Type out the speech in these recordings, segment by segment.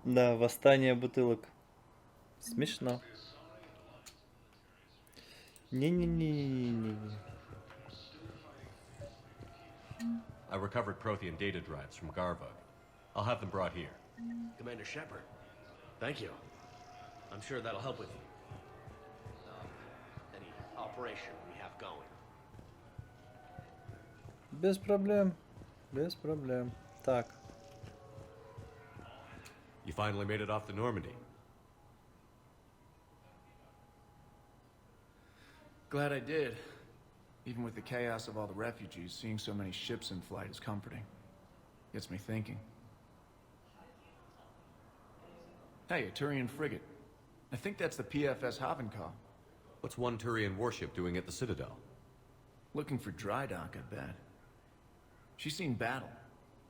Да, восстание бутылок. Смешно. Не-не-не-не-не-не. I recovered Prothean data drives from Garvug. I'll have them brought here. Commander Shepard, thank you. I'm sure that'll help with any operation we have going. Без проблем. Без проблем. Так. You finally made it off the Normandy. Glad I did. Even with the chaos of all the refugees, seeing so many ships in flight is comforting. Gets me thinking. Hey, a Turian frigate. I think that's the PFS Havenkaw. What's one Turian warship doing at the Citadel? Looking for dry dock, I bet. She's seen battle.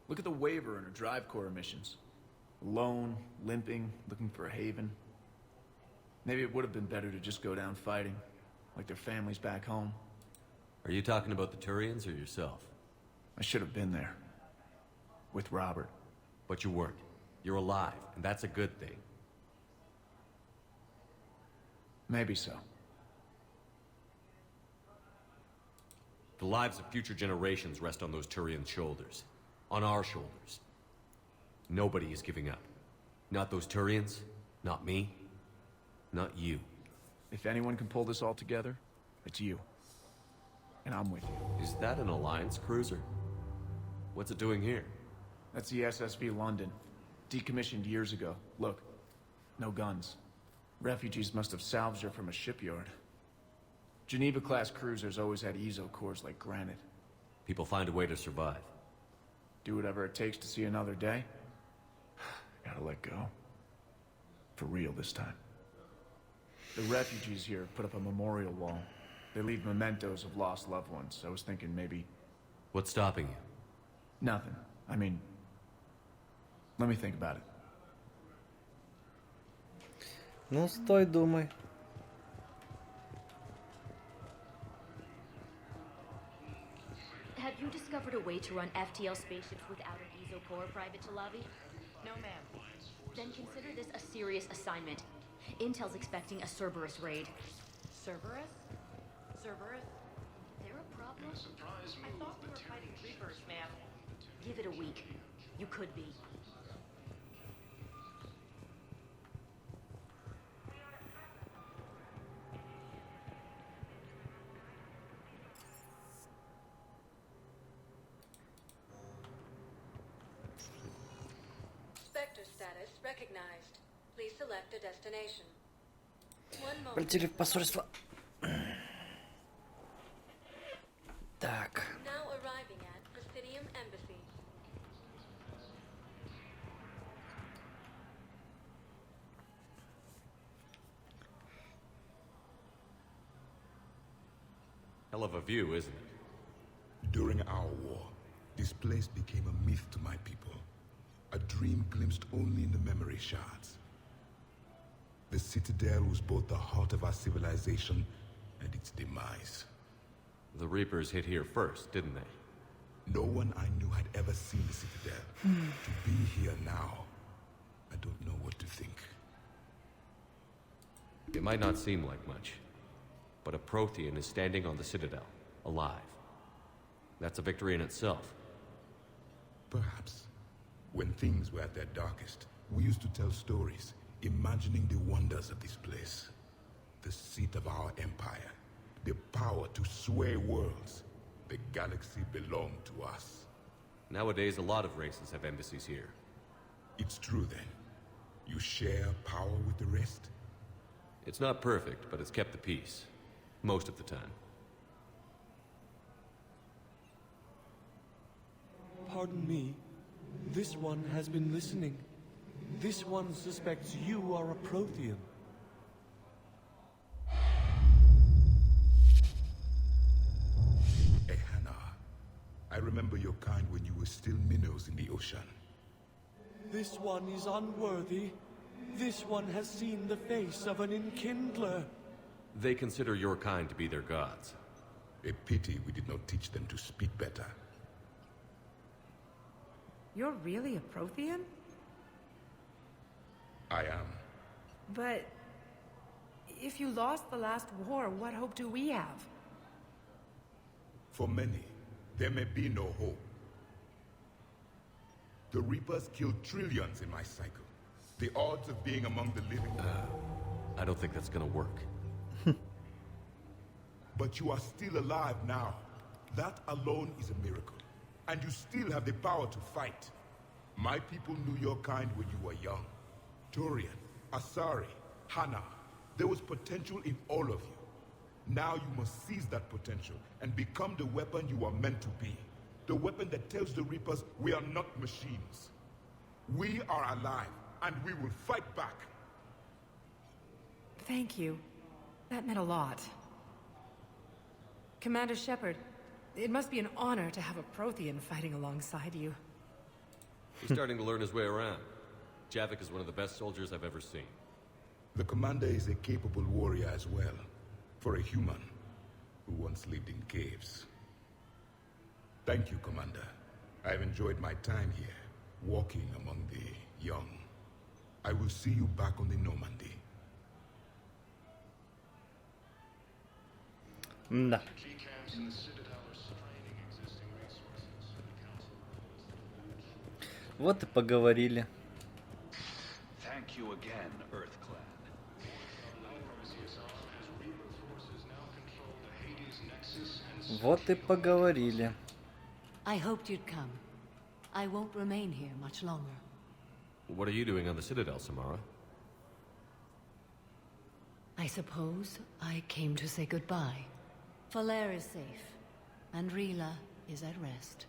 Look at the waiver in her drive core emissions. Alone, limping, looking for a haven. Maybe it would have been better to just go down fighting, like their families back home. Are you talking about the Turians or yourself? I should have been there. With Robert. But you weren't. You're alive, and that's a good thing. Maybe so. The lives of future generations rest on those Turians' shoulders. On our shoulders. Nobody is giving up. Not those Turians, not me, not you. If anyone can pull this all together, it's you. And I'm with you. Is that an Alliance cruiser? What's it doing here? That's the SSV London. Decommissioned years ago. Look, no guns. Refugees must have salvaged her from a shipyard. Geneva-class cruisers always had ezo cores like granite. People find a way to survive. Do whatever it takes to see another day. Gotta let go. For real this time. The refugees here put up a memorial wall. They leave mementos of lost loved ones. I was thinking maybe... What's stopping you? Nothing. I mean... Let me think about it. Ну, стой, думай. Have you discovered a way to run FTL spaceships without an ESO core, Private Talavi? No, ma'am. Then consider this a serious assignment. Intel's expecting a Cerberus raid. Cerberus? Cerberus? They're a problem? I thought we were fighting Reapers, ma'am. Give it a week. You could be. Spectre status recognized. Please select a destination. One moment. Полетели в посольство. Так. Now arriving at Presidium Embassy. Hell of a view, isn't it? During our war, this place became a myth to my people. A dream glimpsed only in the memory shards. The Citadel was both the heart of our civilization and its demise. The Reapers hit here first, didn't they? No one I knew had ever seen the Citadel. To be here now, I don't know what to think. It might not seem like much, but a Prothean is standing on the Citadel, alive. That's a victory in itself. Perhaps. When things were at their darkest, we used to tell stories, imagining the wonders of this place. The seat of our empire, the power to sway worlds. The galaxy belonged to us. Nowadays, a lot of races have embassies here. It's true then. You share power with the rest? It's not perfect, but it's kept the peace. Most of the time. Pardon me. This one has been listening. This one suspects you are a Prothean. Ehana, I remember your kind when you were still minnows in the ocean. This one is unworthy. This one has seen the face of an enkindler. They consider your kind to be their gods. A pity we did not teach them to speak better. You're really a Prothean? I am. But if you lost the last war, what hope do we have? For many, there may be no hope. The Reapers killed trillions in my cycle. The odds of being among the living... I don't think that's gonna work. But you are still alive now. That alone is a miracle. And you still have the power to fight. My people knew your kind when you were young. Turian, Asari, Hana. There was potential in all of you. Now you must seize that potential and become the weapon you are meant to be. The weapon that tells the Reapers we are not machines. We are alive, and we will fight back. Thank you. That meant a lot. Commander Shepard, it must be an honor to have a Prothean fighting alongside you. He's starting to learn his way around. Javik is one of the best soldiers I've ever seen. The commander is a capable warrior as well, for a human who once lived in caves. Thank you, Commander. I've enjoyed my time here, walking among the young. I will see you back on the Normandy. Да. Вот и поговорили. Thank you again, EarthClan. Вот и поговорили. I hoped you'd come. I won't remain here much longer. What are you doing on the Citadel, Samara? I suppose I came to say goodbye. Falair is safe, and Rila is at rest.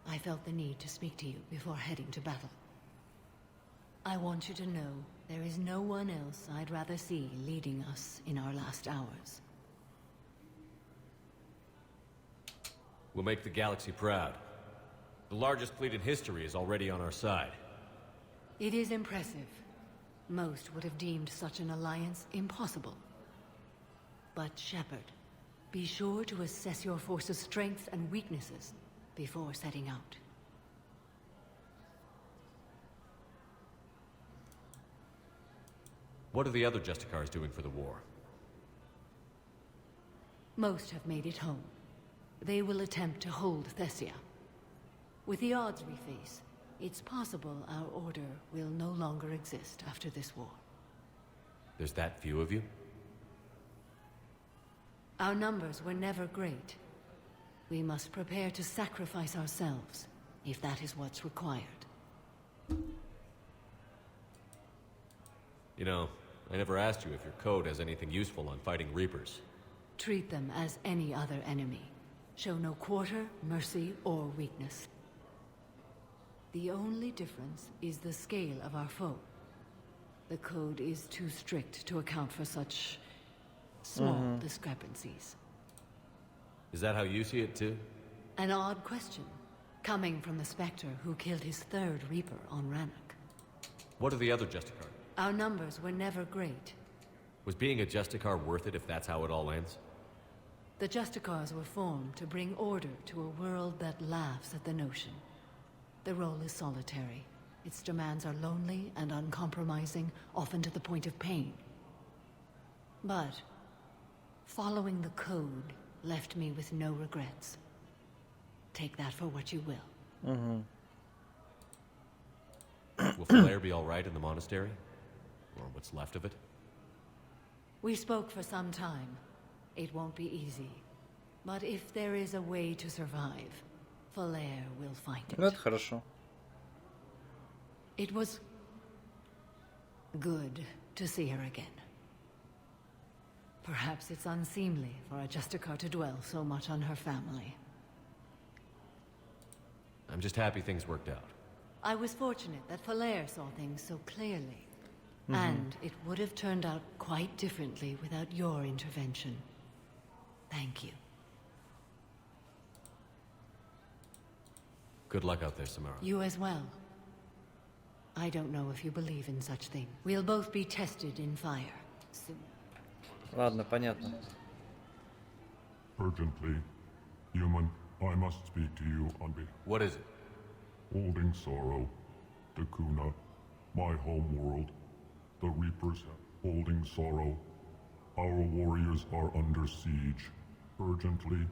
I felt the need to speak to you before heading to battle. I want you to know there is no one else I'd rather see leading us in our last hours. We'll make the galaxy proud. The largest fleet in history is already on our side. It is impressive. Most would have deemed such an alliance impossible. But Shepard, be sure to assess your force's strengths and weaknesses before setting out. What are the other Justicars doing for the war? Most have made it home. They will attempt to hold Thessia. With the odds we face, it's possible our order will no longer exist after this war. There's that few of you? Our numbers were never great. We must prepare to sacrifice ourselves, if that is what's required. You know, I never asked you if your code has anything useful on fighting Reapers. Treat them as any other enemy. Show no quarter, mercy, or weakness. The only difference is the scale of our foe. The code is too strict to account for such small discrepancies. Is that how you see it too? An odd question, coming from the Spectre who killed his third Reaper on Rannoch. What are the other Justicars? Our numbers were never great. Was being a Justicar worth it if that's how it all ends? The Justicars were formed to bring order to a world that laughs at the notion. The role is solitary. Its demands are lonely and uncompromising, often to the point of pain. But following the code left me with no regrets. Take that for what you will. Will Falair be all right in the monastery? Or what's left of it? We spoke for some time. It won't be easy. But if there is a way to survive, Falair will find it. Ну, это хорошо. It was good to see her again. Perhaps it's unseemly for a Justicar to dwell so much on her family. I'm just happy things worked out. I was fortunate that Falair saw things so clearly. And it would have turned out quite differently without your intervention. Thank you. Good luck out there, Samara. You as well. I don't know if you believe in such things. We'll both be tested in fire soon. Ладно, понятно. Urgently, human, I must speak to you on behalf. What is it? Holding sorrow, Takuna. my home world. The Reapers holding sorrow. Our warriors are under siege. Urgently,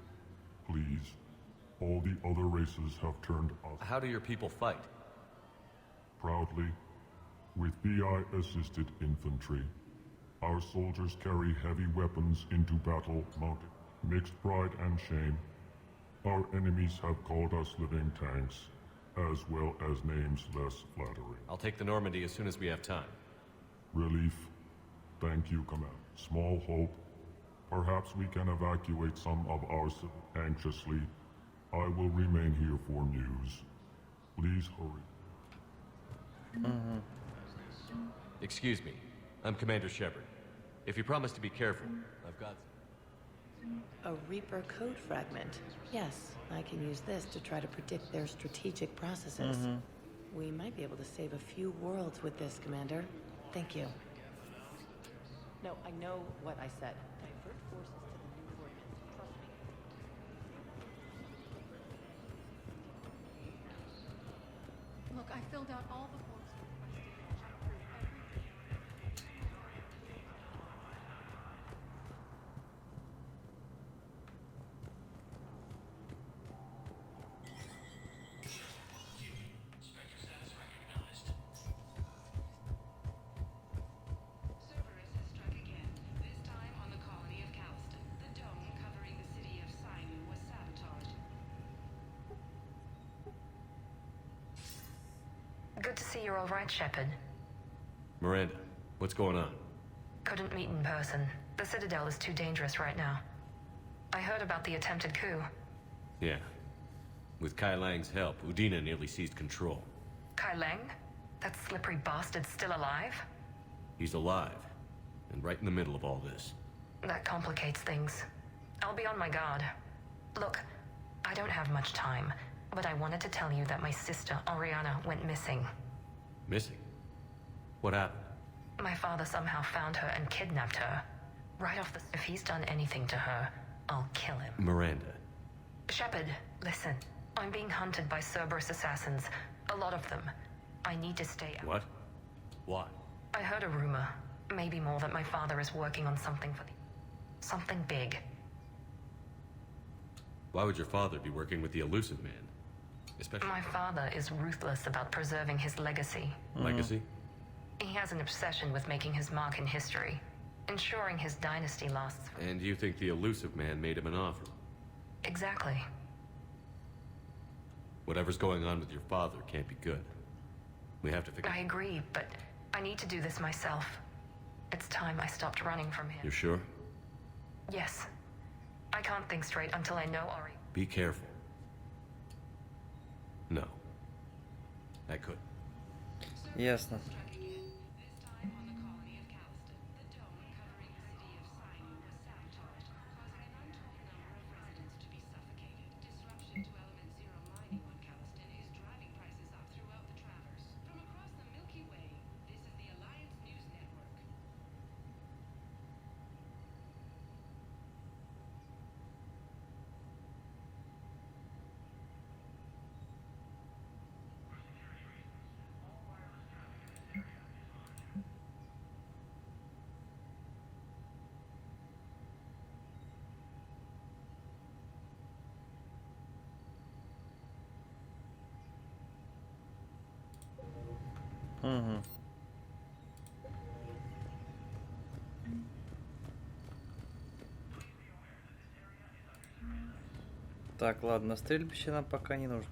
please. All the other races have turned us. How do your people fight? Proudly, with BI-assisted infantry. Our soldiers carry heavy weapons into battle mounted. Mixed pride and shame. Our enemies have called us living tanks, as well as names less flattering. I'll take the Normandy as soon as we have time. Relief. Thank you, Command. Small hope. Perhaps we can evacuate some of our anxiously. I will remain here for news. Please hurry. Excuse me. I'm Commander Shepard. If you promise to be careful, I've got... A Reaper code fragment. Yes, I can use this to try to predict their strategic processes. We might be able to save a few worlds with this, Commander. Thank you. No, I know what I said. Divert forces to the new coordinates. Trust me. Look, I filled out all the forms requested. Check through everything. Cerberus has struck again, this time on the colony of Calston. The dome covering the city of Simu was sabotaged. Good to see you're all right, Shepard. Miranda, what's going on? Couldn't meet in person. The Citadel is too dangerous right now. I heard about the attempted coup. Yeah. With Kai Lang's help, Udina nearly seized control. Kai Lang? That slippery bastard's still alive? He's alive, and right in the middle of all this. That complicates things. I'll be on my guard. Look, I don't have much time, but I wanted to tell you that my sister, Oriana, went missing. Missing? What happened? My father somehow found her and kidnapped her. Right off the... If he's done anything to her, I'll kill him. Miranda. Shepard, listen. I'm being hunted by Cerberus assassins. A lot of them. I need to stay out. What? Why? I heard a rumor. Maybe more, that my father is working on something for the... Something big. Why would your father be working with the Elusive Man? Especially... My father is ruthless about preserving his legacy. Legacy? He has an obsession with making his mark in history, ensuring his dynasty lasts. And you think the Elusive Man made him an offer? Exactly. Whatever's going on with your father can't be good. We have to figure... I agree, but I need to do this myself. It's time I stopped running from him. You're sure? Yes. I can't think straight until I know Ori. Be careful. No. I could. Ясно. Так, ладно, стрельбище нам пока не нужно.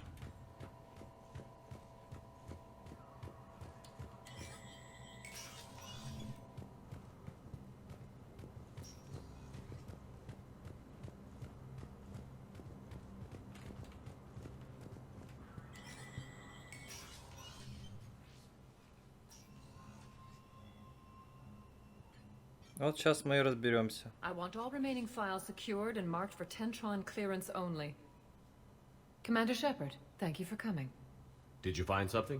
Вот сейчас мы и разберемся. I want all remaining files secured and marked for Tentron clearance only. Commander Shepard, thank you for coming. Did you find something?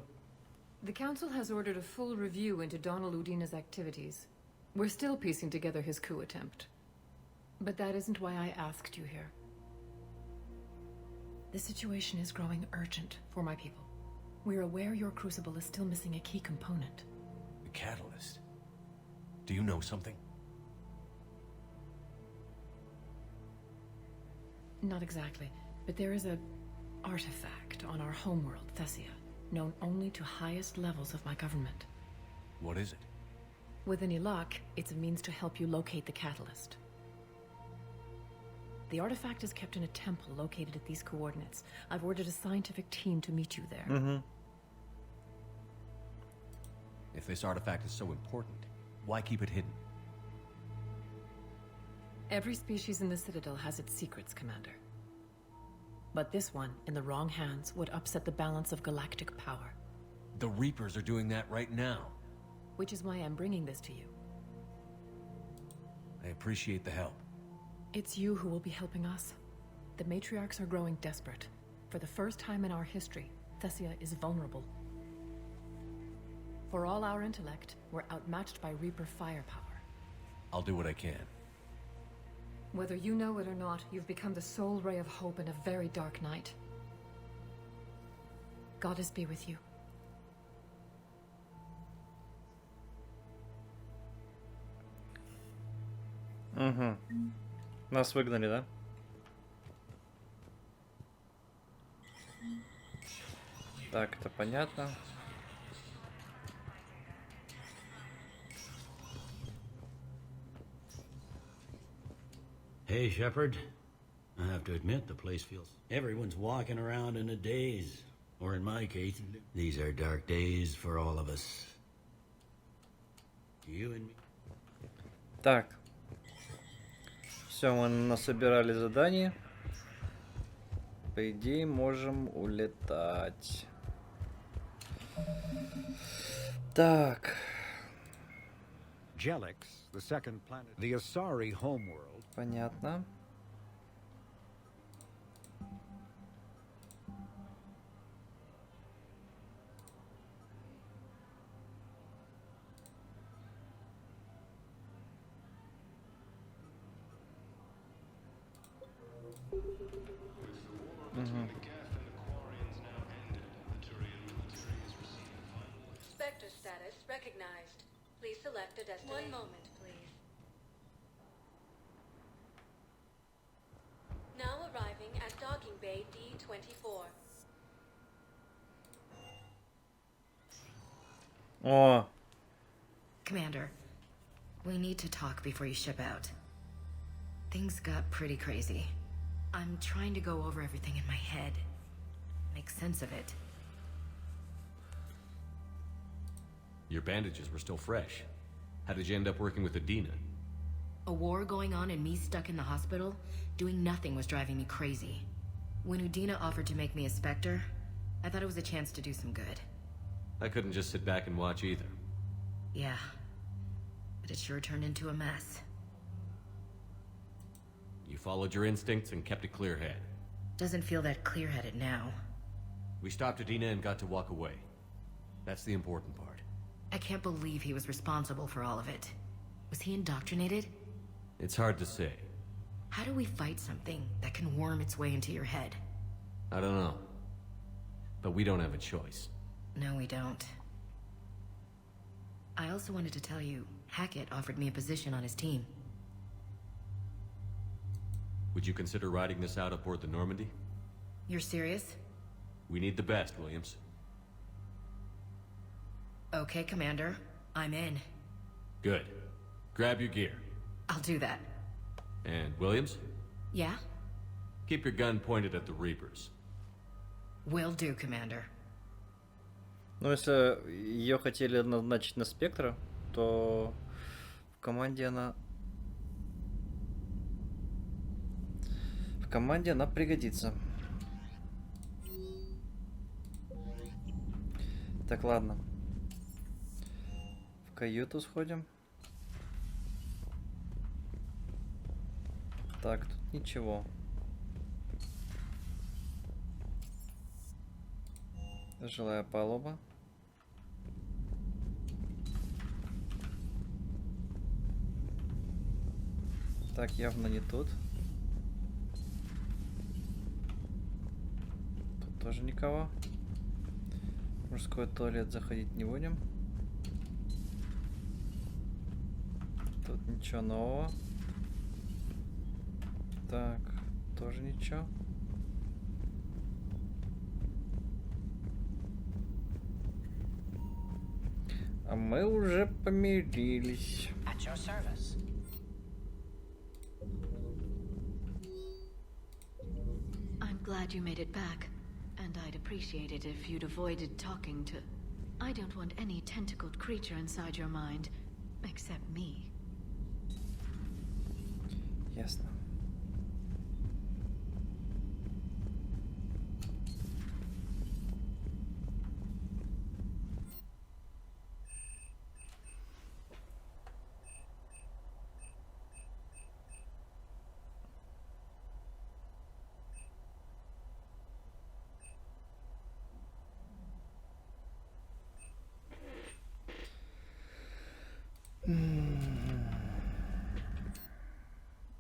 The Council has ordered a full review into Donald Udina's activities. We're still piecing together his coup attempt. But that isn't why I asked you here. The situation is growing urgent for my people. We're aware your crucible is still missing a key component. The catalyst. Do you know something? Not exactly, but there is a artifact on our homeworld, Thessia, known only to highest levels of my government. What is it? With any luck, it's a means to help you locate the catalyst. The artifact is kept in a temple located at these coordinates. I've ordered a scientific team to meet you there. If this artifact is so important, why keep it hidden? Every species in the Citadel has its secrets, Commander. But this one, in the wrong hands, would upset the balance of galactic power. The Reapers are doing that right now. Which is why I'm bringing this to you. I appreciate the help. It's you who will be helping us. The matriarchs are growing desperate. For the first time in our history, Thessia is vulnerable. For all our intellect, we're outmatched by Reaper firepower. I'll do what I can. Whether you know it or not, you've become the sole ray of hope in a very dark night. Goddess be with you. Угу. Нас выгнали, да? Так, это понятно. Hey, Shepard. I have to admit, the place feels... Everyone's walking around in a daze. Or in my case, these are dark days for all of us. You and me. Так. Все, мы насобирали задание. По идее, можем улетать. Так. Jelix, the second planet, the Asari homeworld. Понятно. Spectre status recognized. Please select a destination. 1 moment, please. Now arriving at docking bay D24. О, Commander, we need to talk before you ship out. Things got pretty crazy. I'm trying to go over everything in my head. Make sense of it. Your bandages were still fresh. How did you end up working with Adina? A war going on and me stuck in the hospital? Doing nothing was driving me crazy. When Udina offered to make me a Spectre, I thought it was a chance to do some good. I couldn't just sit back and watch either. Yeah. But it sure turned into a mess. You followed your instincts and kept a clear head. Doesn't feel that clear-headed now. We stopped Adina and got to walk away. That's the important part. I can't believe he was responsible for all of it. Was he indoctrinated? It's hard to say. How do we fight something that can worm its way into your head? I don't know. But we don't have a choice. No, we don't. I also wanted to tell you, Hackett offered me a position on his team. Would you consider riding this out aboard the Normandy? You're serious? We need the best, Williams. Okay, Commander. I'm in. Good. Grab your gear. I'll do that. And Williams? Yeah? Keep your gun pointed at the Reapers. Will do, Commander. Ну, если ее хотели назначить на Спектра, то в команде она... В команде она пригодится. Так, ладно. В каюту сходим. Так, тут ничего. Жилая палуба. Так, явно не тут. Тут тоже никого. Мужской туалет заходить не будем. Тут ничего нового. Так, тоже ничего. А мы уже помирились. At your service. I'm glad you made it back. And I'd appreciate it if you'd avoided talking to... I don't want any tentacled creature inside your mind. Except me. Ясно.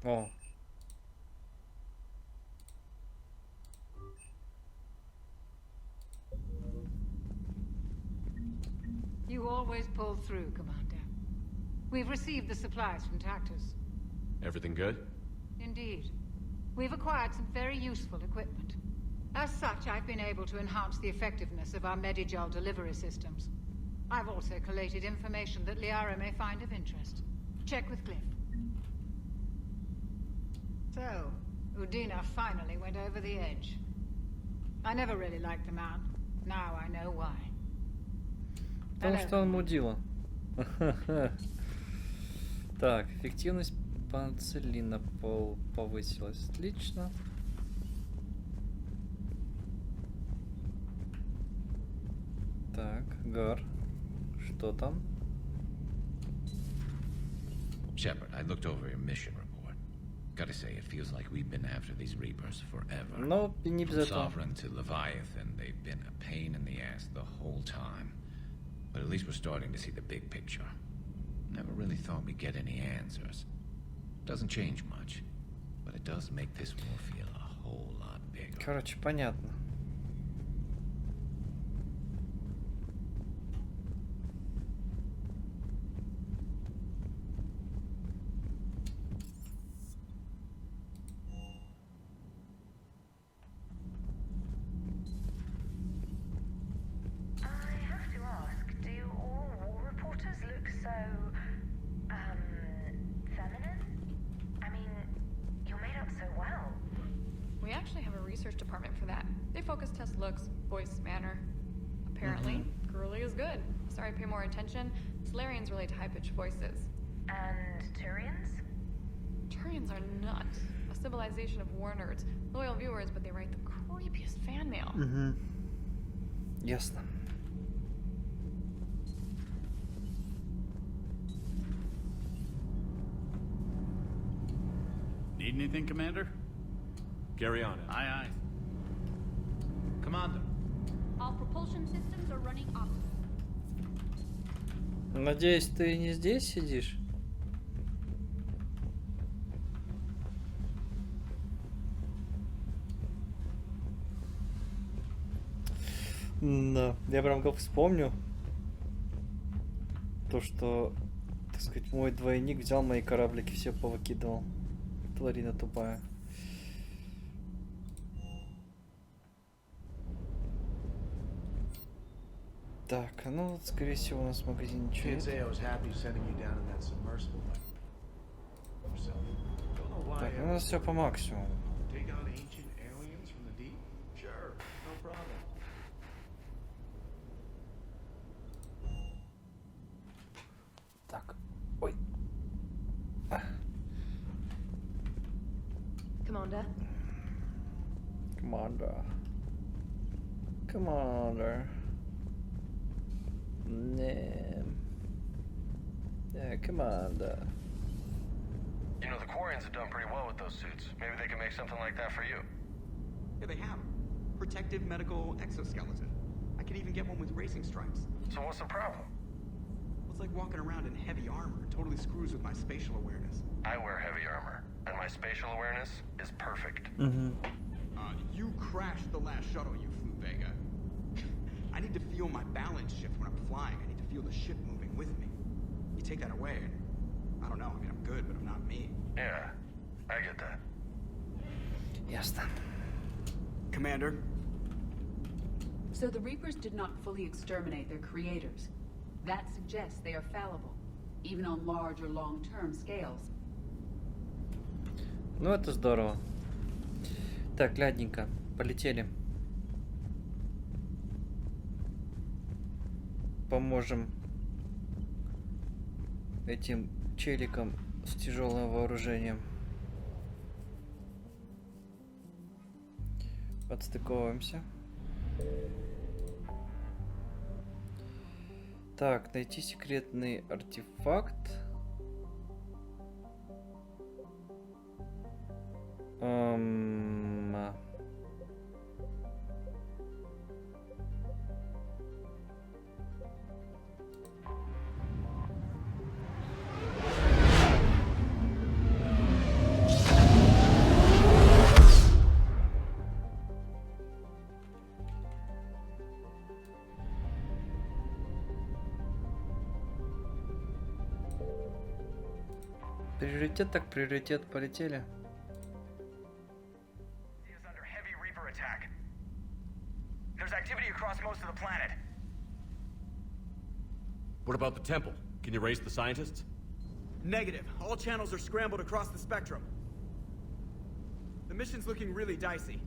О. You always pull through, Commander. We've received the supplies from Tactus. Everything good? Indeed. We've acquired some very useful equipment. As such, I've been able to enhance the effectiveness of our Medigel delivery systems. I've also collated information that Liara may find of interest. Check with Cliff. So, Udina finally went over the edge. I never really liked the man. Now I know why. Потому что он мудила. Так, эффективность панцелина повысилась. Отлично. Так, Гар. Что там? Shepard, I looked over your mission report. Gotta say, it feels like we've been after these Reapers forever. No, не без From этого. Sovereign to Leviathan, they've been a pain in the ass the whole time. But at least we're starting to see the big picture. Never really thought we'd get any answers. Doesn't change much, but it does make this war feel a whole lot bigger. Короче, понятно. We actually have a research department for that. They focus test looks, voice, manner. Apparently, girly is good. Sorry, pay more attention. Solarians relate to high-pitched voices. And Turians? Turians are nuts. A civilization of war nerds. Loyal viewers, but they write the creepiest fan mail. Ясно. Need anything, Commander? Carry on. Aye, aye. Commander. All propulsion systems are running optimally. Надеюсь, ты не здесь сидишь? Да, я прям как вспомню то, что, так сказать, мой двойник взял мои кораблики, все повыкидывал. Тварина тупая. Так, ну вот, скорее всего, у нас в магазине ничего нет. Так, у нас все по максимуму. Так, ой. Commander. Commander. Commander. Yeah, Commander. You know, the Quarians have done pretty well with those suits. Maybe they can make something like that for you. Yeah, they have. Protective medical exoskeleton. I could even get one with racing stripes. So what's the problem? Well, it's like walking around in heavy armor. It totally screws with my spatial awareness. I wear heavy armor, and my spatial awareness is perfect. You crashed the last shuttle you flew, Vega. I need to feel my balance shift when I'm flying. I need to feel the ship moving with me. You take that away, and I don't know. I mean, I'm good, but I'm not me. Yeah, I get that. Ясно. Commander? So the Reapers did not fully exterminate their creators. That suggests they are fallible, even on large or long-term scales. Ну, это здорово. Так, ладненько, полетели. Поможем этим челикам с тяжелым вооружением. Подстыковываемся. Так, найти секретный артефакт. Приоритет так приоритет, полетели. Is under heavy Reaper attack. There's activity across most of the planet. What about the temple? Can you raise the scientists? Negative. All channels are scrambled across the spectrum. The mission's looking really dicey.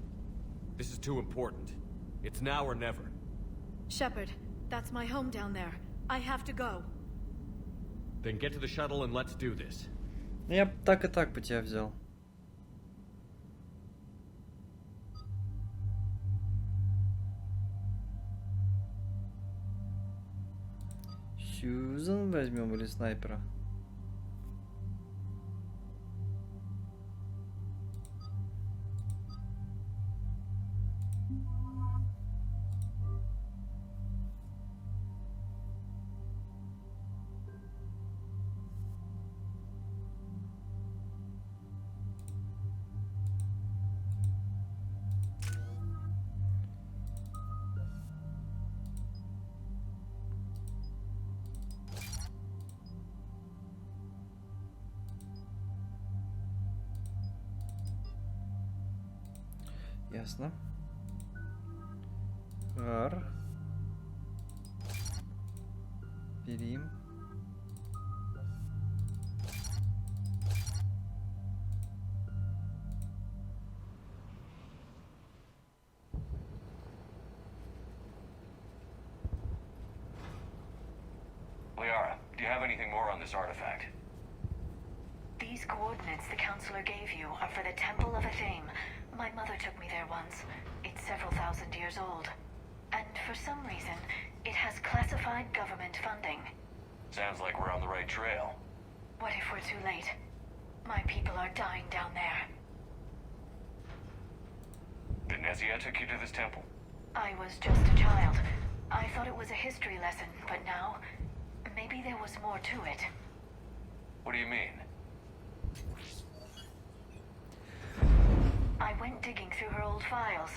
This is too important. It's now or never. Shepard, that's my home down there. I have to go. Then get to the shuttle and let's do this. Я б так и так бы тебя взял. Сьюзан возьмем или снайпера? Ясно. Гар. Берим. Liara, do you have anything more on this artifact? These coordinates the Counselor gave you are for the Temple of Athame. My mother took me there once. It's several thousand years old. And for some reason, it has classified government funding. Sounds like we're on the right trail. What if we're too late? My people are dying down there. Venezia took you to this temple? I was just a child. I thought it was a history lesson, but now, maybe there was more to it. What do you mean? I went digging through her old files.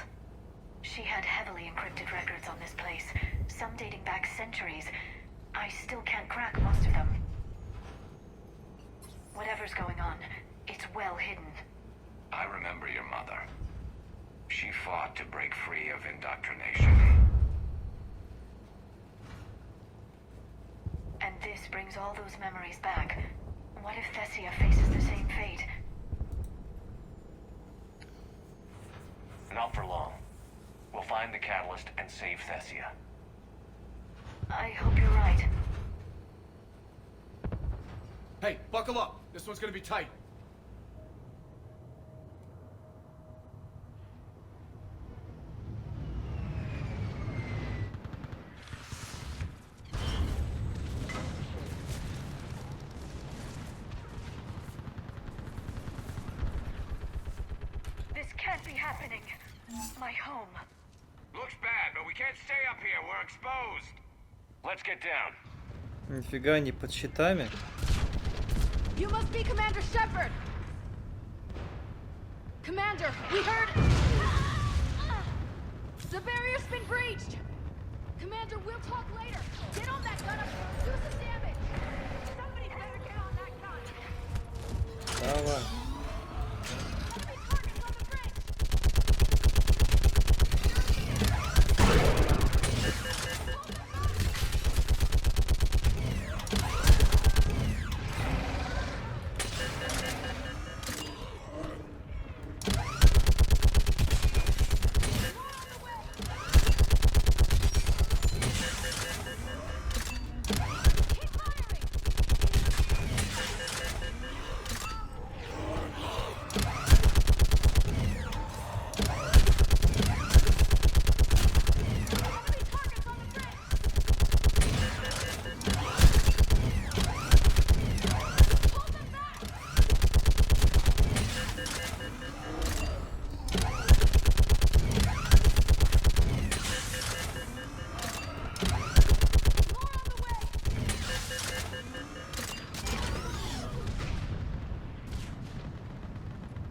She had heavily encrypted records on this place, some dating back centuries. I still can't crack most of them. Whatever's going on, it's well hidden. I remember your mother. She fought to break free of indoctrination. And this brings all those memories back. What if Thessia faces the same fate? Not for long. We'll find the catalyst and save Thessia. I hope you're right. Hey, buckle up. This one's gonna be tight. This can't be happening. My home. Looks bad, but we can't stay up here. We're exposed. Let's get down. Нифига не под щитами. You must be Commander Shepard! Commander, we heard... The barrier's been breached! Commander, we'll talk later. Get on that gun up first. Do some damage. Somebody better get on that gun. Давай.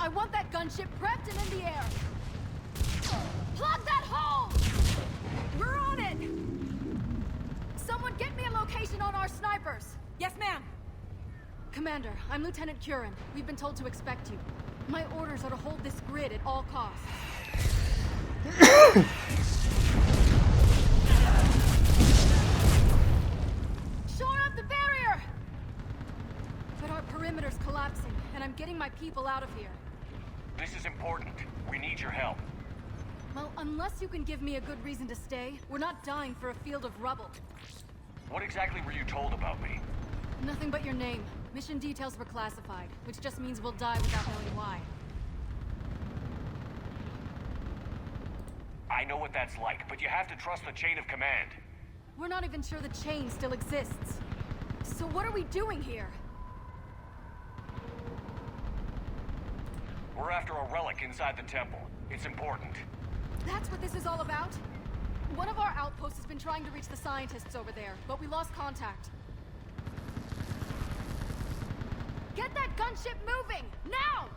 I want that gunship prepped and in the air. Plug that hole! We're on it! Someone get me a location on our snipers. Yes, ma'am. Commander, I'm Lieutenant Curran. We've been told to expect you. My orders are to hold this grid at all costs. Shore up the barrier! But our perimeter's collapsing, and I'm getting my people out of here. This is important. We need your help. Well, unless you can give me a good reason to stay, we're not dying for a field of rubble. What exactly were you told about me? Nothing but your name. Mission details were classified, which just means we'll die without knowing why. I know what that's like, but you have to trust the chain of command. We're not even sure the chain still exists. So what are we doing here? We're after a relic inside the temple. It's important. That's what this is all about? One of our outposts has been trying to reach the scientists over there, but we lost contact. Get that gunship moving! Now!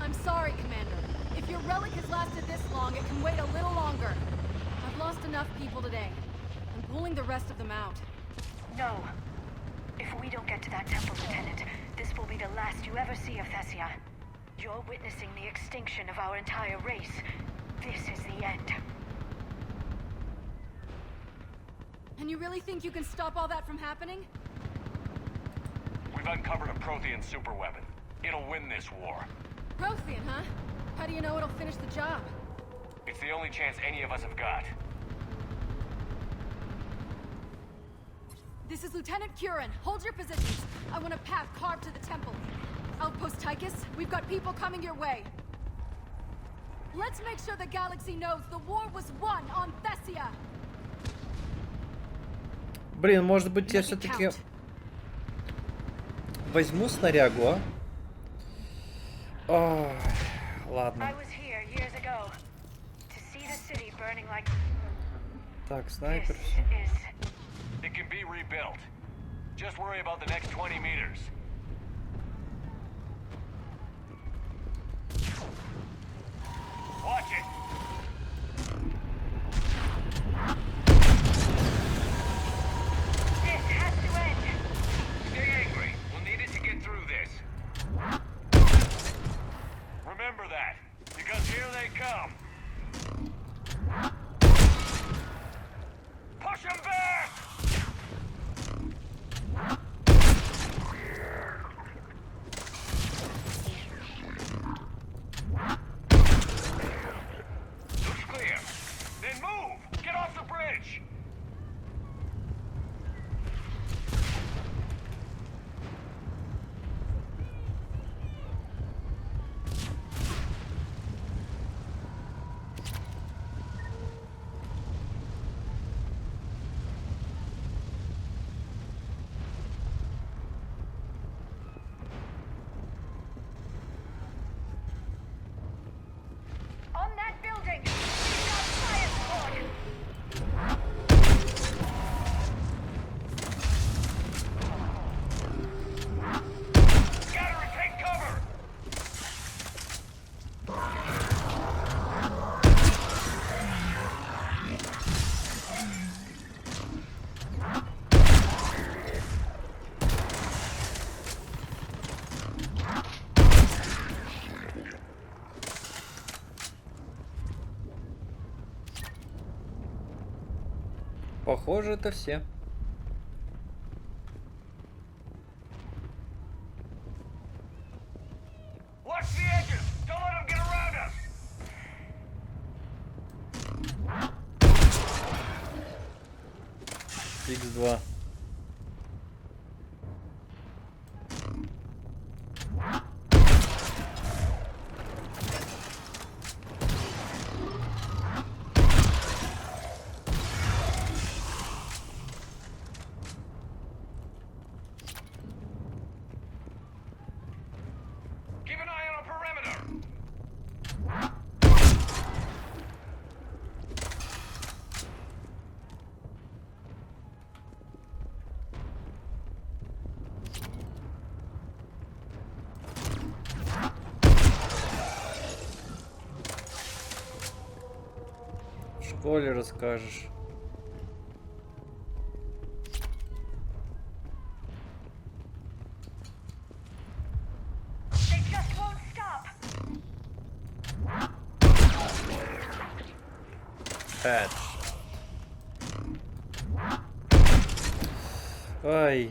I'm sorry, Commander. If your relic has lasted this long, it can wait a little longer. I've lost enough people today. I'm pulling the rest of them out. No. If we don't get to that temple, Lieutenant, this will be the last you ever see of Thessia. You're witnessing the extinction of our entire race. This is the end. And you really think you can stop all that from happening? We've uncovered a Prothean superweapon. It'll win this war. Prothean, huh? How do you know it'll finish the job? It's the only chance any of us have got. This is Lieutenant Curran. Hold your positions. I want a path carved to the temple. Outpost Tychus, we've got people coming your way. Let's make sure the galaxy knows the war was won on Thessia. Блин, может быть, я все-таки возьму снарягу, а? Ох, ладно. Так, снайпер. It can be rebuilt. Just worry about the next 20 meters. Watch it! This has to end. Stay angry. We'll need it to get through this. Remember that, because here they come. Push them back! Похоже, это все. Watch the edges! Don't let them get around us! X2. Keep an eye on a perimeter! В школе расскажешь. They just won't stop. Patch. Ай.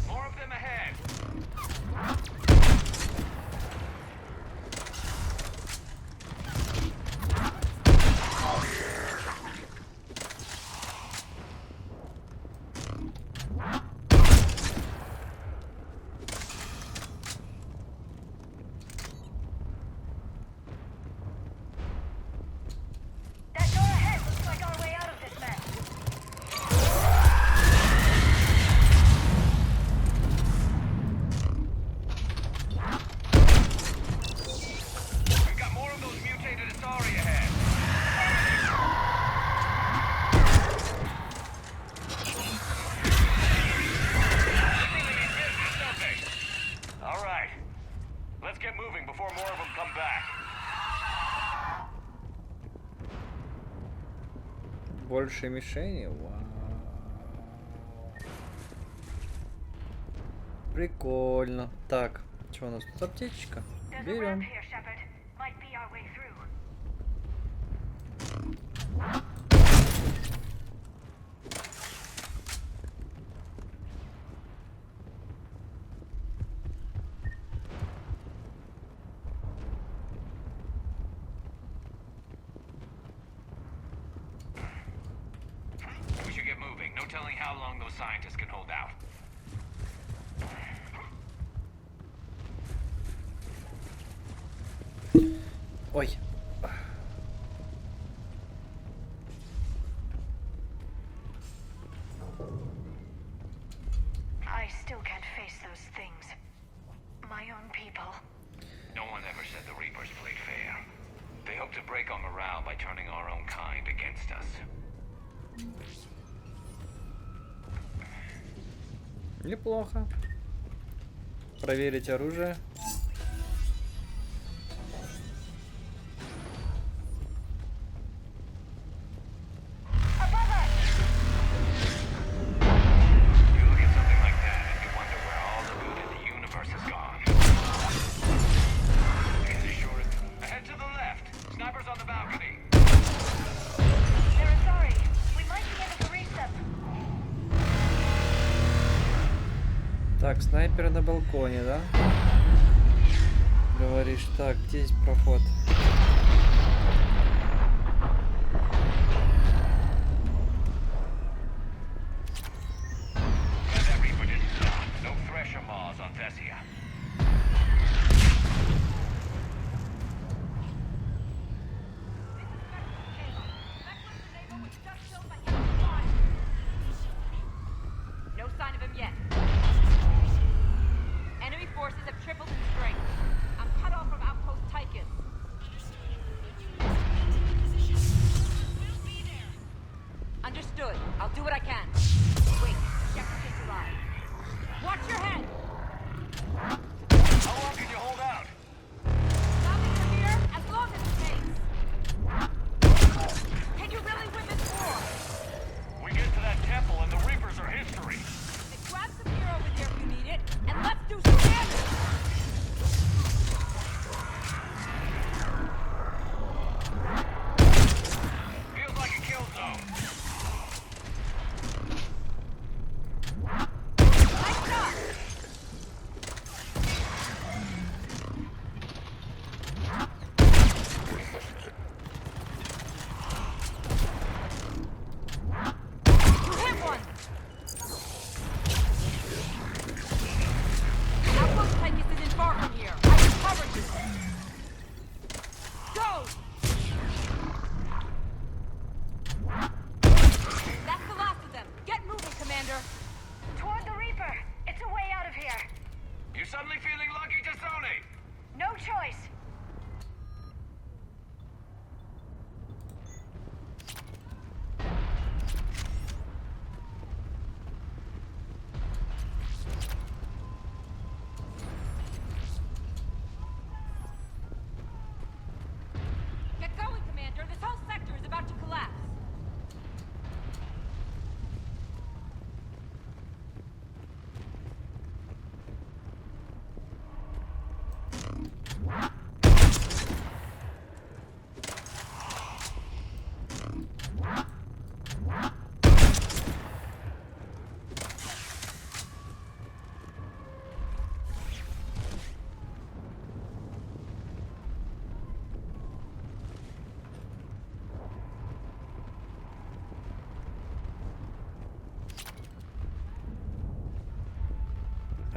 More of them ahead! That door ahead looks like our way out of this mess. We've got more of those mutated Asari ahead! Alright. Let's get moving before more of them come back. Больше мишени? Вау. Прикольно. Так, что у нас тут? Аптечка. There's a Берем. ramp here, Shepard. Might be our way through. We should get moving. No telling how long those scientists can hold out. Ой. I still can't face those things. My own people. No one ever said the Reapers played fair. They hope to break our morale by turning our own kind against us. Неплохо. Проверить оружие. You look at something like that and you wonder where all the good in the universe has gone. Is it sure? Ahead to the left. Snipers on the balcony. They're sorry. We might be able to reach them. Так, снайперы на балконе, да? Говоришь, так, где здесь проход? That Reaper didn't stop. No Thresher Maws on Thessia. No sign of him yet. Enemy forces have tripled in strength. I'm cut off from outpost Tychus.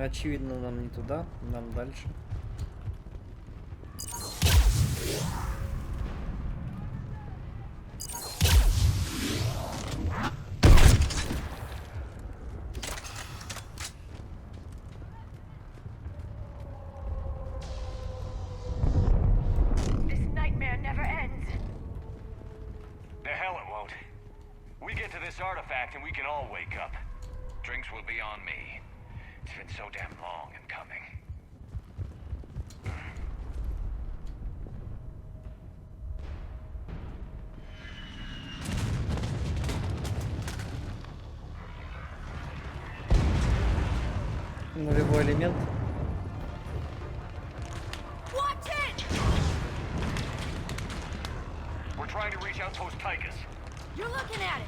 Очевидно, нам не туда, нам дальше. This nightmare never ends. The hell it won't. We get to this artifact and we can all wake up. Drinks will be on me. It's been so damn long in coming. Нулевой элемент. Watch it! We're trying to reach Outpost Tychus. You're looking at it.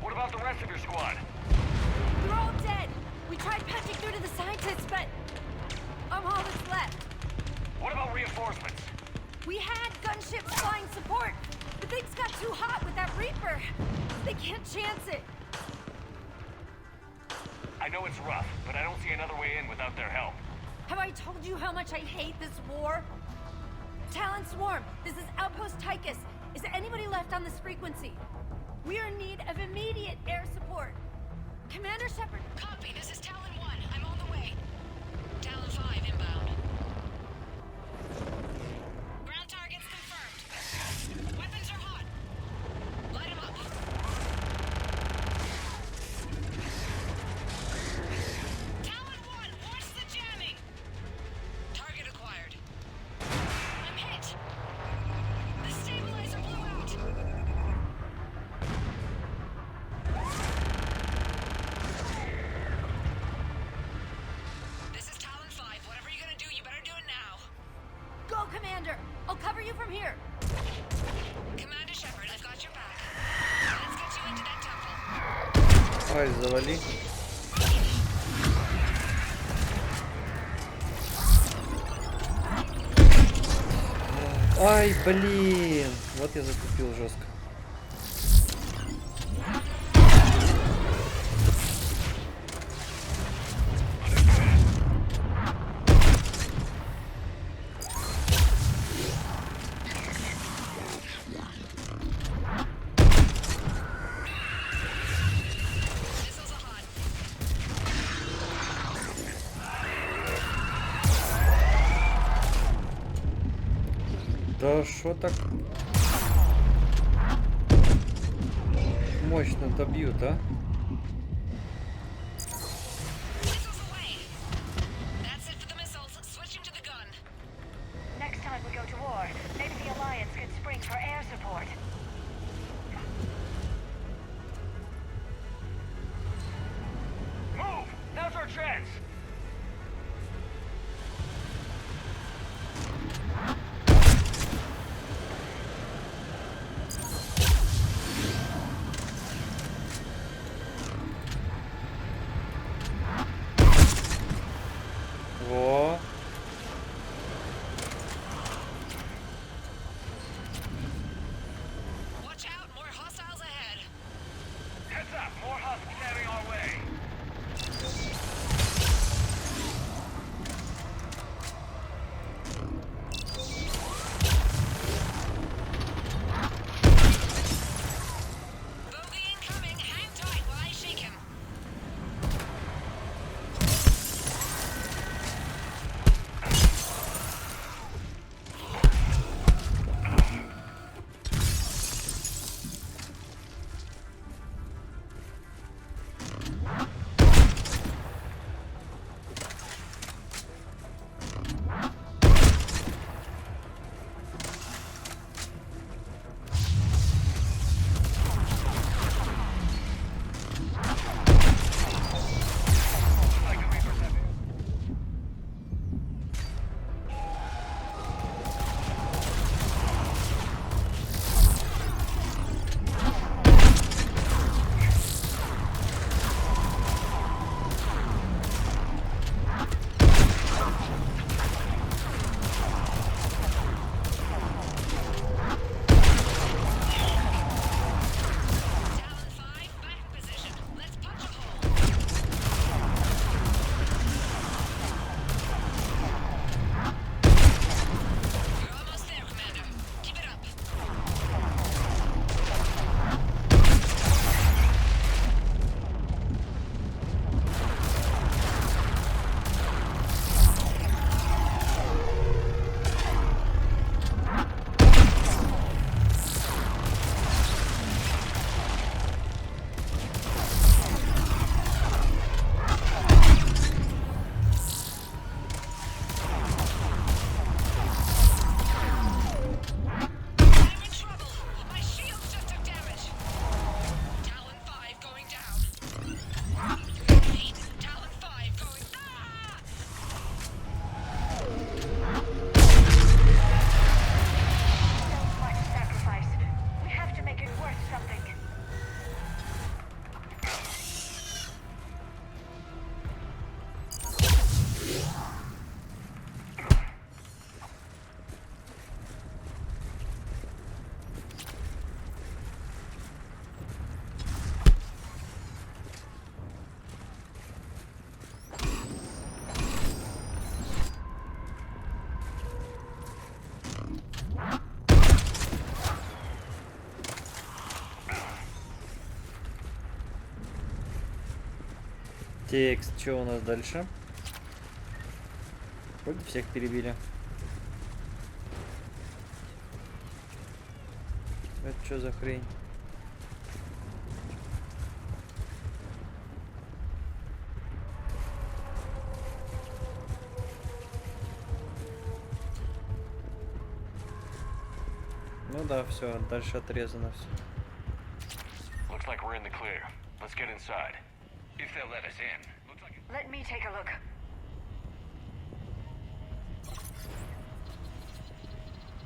What about the rest of your squad? They're all dead. We tried punching through to the scientists, but I'm all that's left. What about reinforcements? We had gunships flying support, but things got too hot with that Reaper. They can't chance it. I know it's rough, but I don't see another way in without their help. Have I told you how much I hate this war? Talon Swarm, this is Outpost Tychus. Is there anybody left on this frequency? We are in need of immediate air support. Commander Shepard. Copy, this is Talon 1. I'm on the way. Talon 5 inbound. Ground targets confirmed. Weapons are hot. Light 'em up. Talon 1, watch the jamming. Target acquired. I'm hit. The stabilizer blew out. This is Talon 5. Whatever you're gonna do, you better do it now. Go, Commander. I'll cover you from here. Commander Shepard, I've got your back. Let's get you into that temple. Ай, завали. Ай, блин. Вот я затупил жестко. Да что так мощно-то бьют, а? Next time we go to war, maybe the Alliance can spring for air support. Move! Now's our chance! Текст, что у нас дальше? Вроде всех перебили. Это что за хрень? Ну да, все, дальше отрезано все. Looks like we're in the clear. Let's get inside. If they'll let us in. Looks like Let me take a look.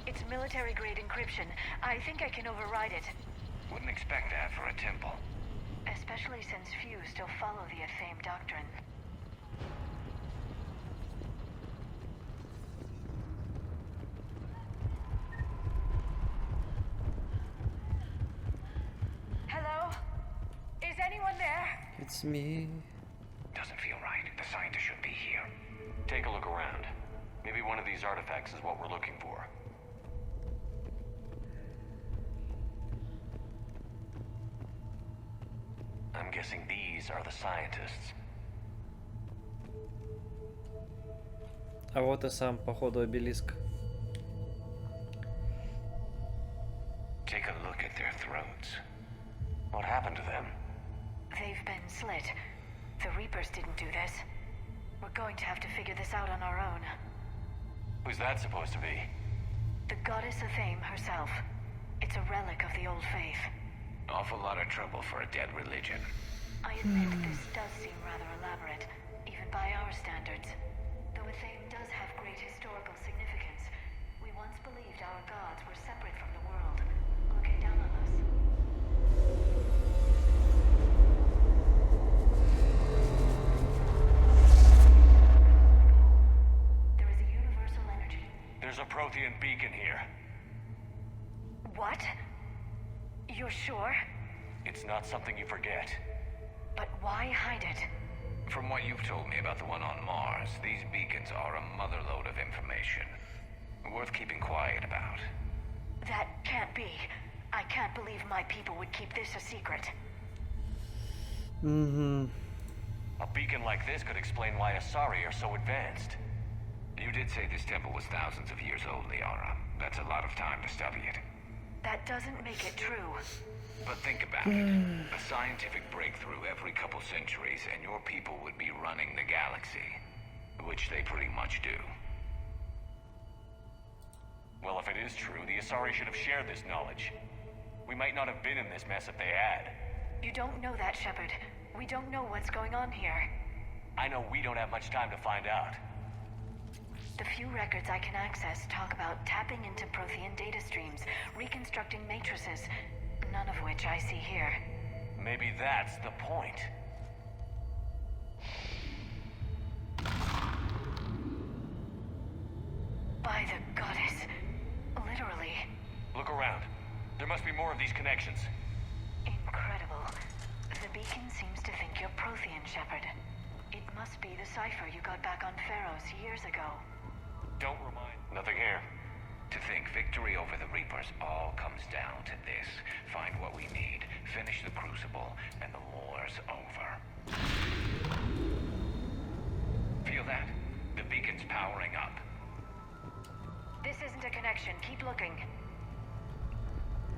It's military-grade encryption. I think I can override it. Wouldn't expect that for a temple. Especially since few still follow the Athame doctrine. Hello? Is anyone there? It's me. Doesn't feel right. The scientist should be here. Take a look around. Maybe one of these artifacts is what we're looking for. I'm guessing these are the scientists. А вот и сам, походу, обелиск. Take a look at their throats. What happened to them? They've been slit. The Reapers didn't do this. We're going to have to figure this out on our own. Who's that supposed to be? The goddess Athame herself. It's a relic of the old faith. Awful lot of trouble for a dead religion. I admit this does seem rather elaborate, even by our standards. Though Athame does have great historical significance, we once believed our gods were separate from the world, looking down on us. There is a universal energy. There's a Prothean beacon here. What? You're sure? It's not something you forget. But why hide it? From what you've told me about the one on Mars, these beacons are a motherlode of information. Worth keeping quiet about. That can't be. I can't believe my people would keep this a secret. Mm-hmm. A beacon like this could explain why Asari are so advanced. You did say this temple was thousands of years old, Liara. That's a lot of time to study it. That doesn't make it true. But think about it. A scientific breakthrough every couple centuries, and your people would be running the galaxy. Which they pretty much do. Well, if it is true, the Asari should have shared this knowledge. We might not have been in this mess if they had. You don't know that, Shepard. We don't know what's going on here. I know we don't have much time to find out. The few records I can access talk about tapping into Prothean data streams, reconstructing matrices, none of which I see here. Maybe that's the point. By the goddess. Literally. Look around. There must be more of these connections. Incredible. The beacon seems to think you're Prothean, Shepard. It must be the cipher you got back on Pharaohs years ago. Don't remind... Nothing here. To think victory over the Reapers all comes down to this. Find what we need, finish the Crucible, and the war's over. Feel that? The beacon's powering up. This isn't a connection. Keep looking.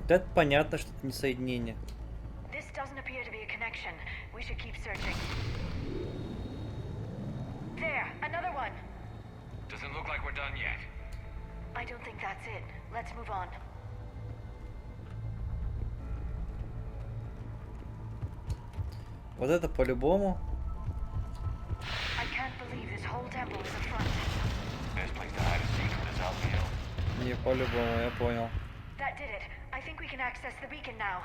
Да, это понятно, что это не соединение. This doesn't appear to be a connection. We should keep searching. There, another one. Doesn't look like we're done yet. I don't think that's it. Let's move on. Вот это по-любому. I can't believe this whole temple is a front. Best place to hide a secret is out in the hill. Не по-любому, я понял. That did it. I think we can access the beacon now.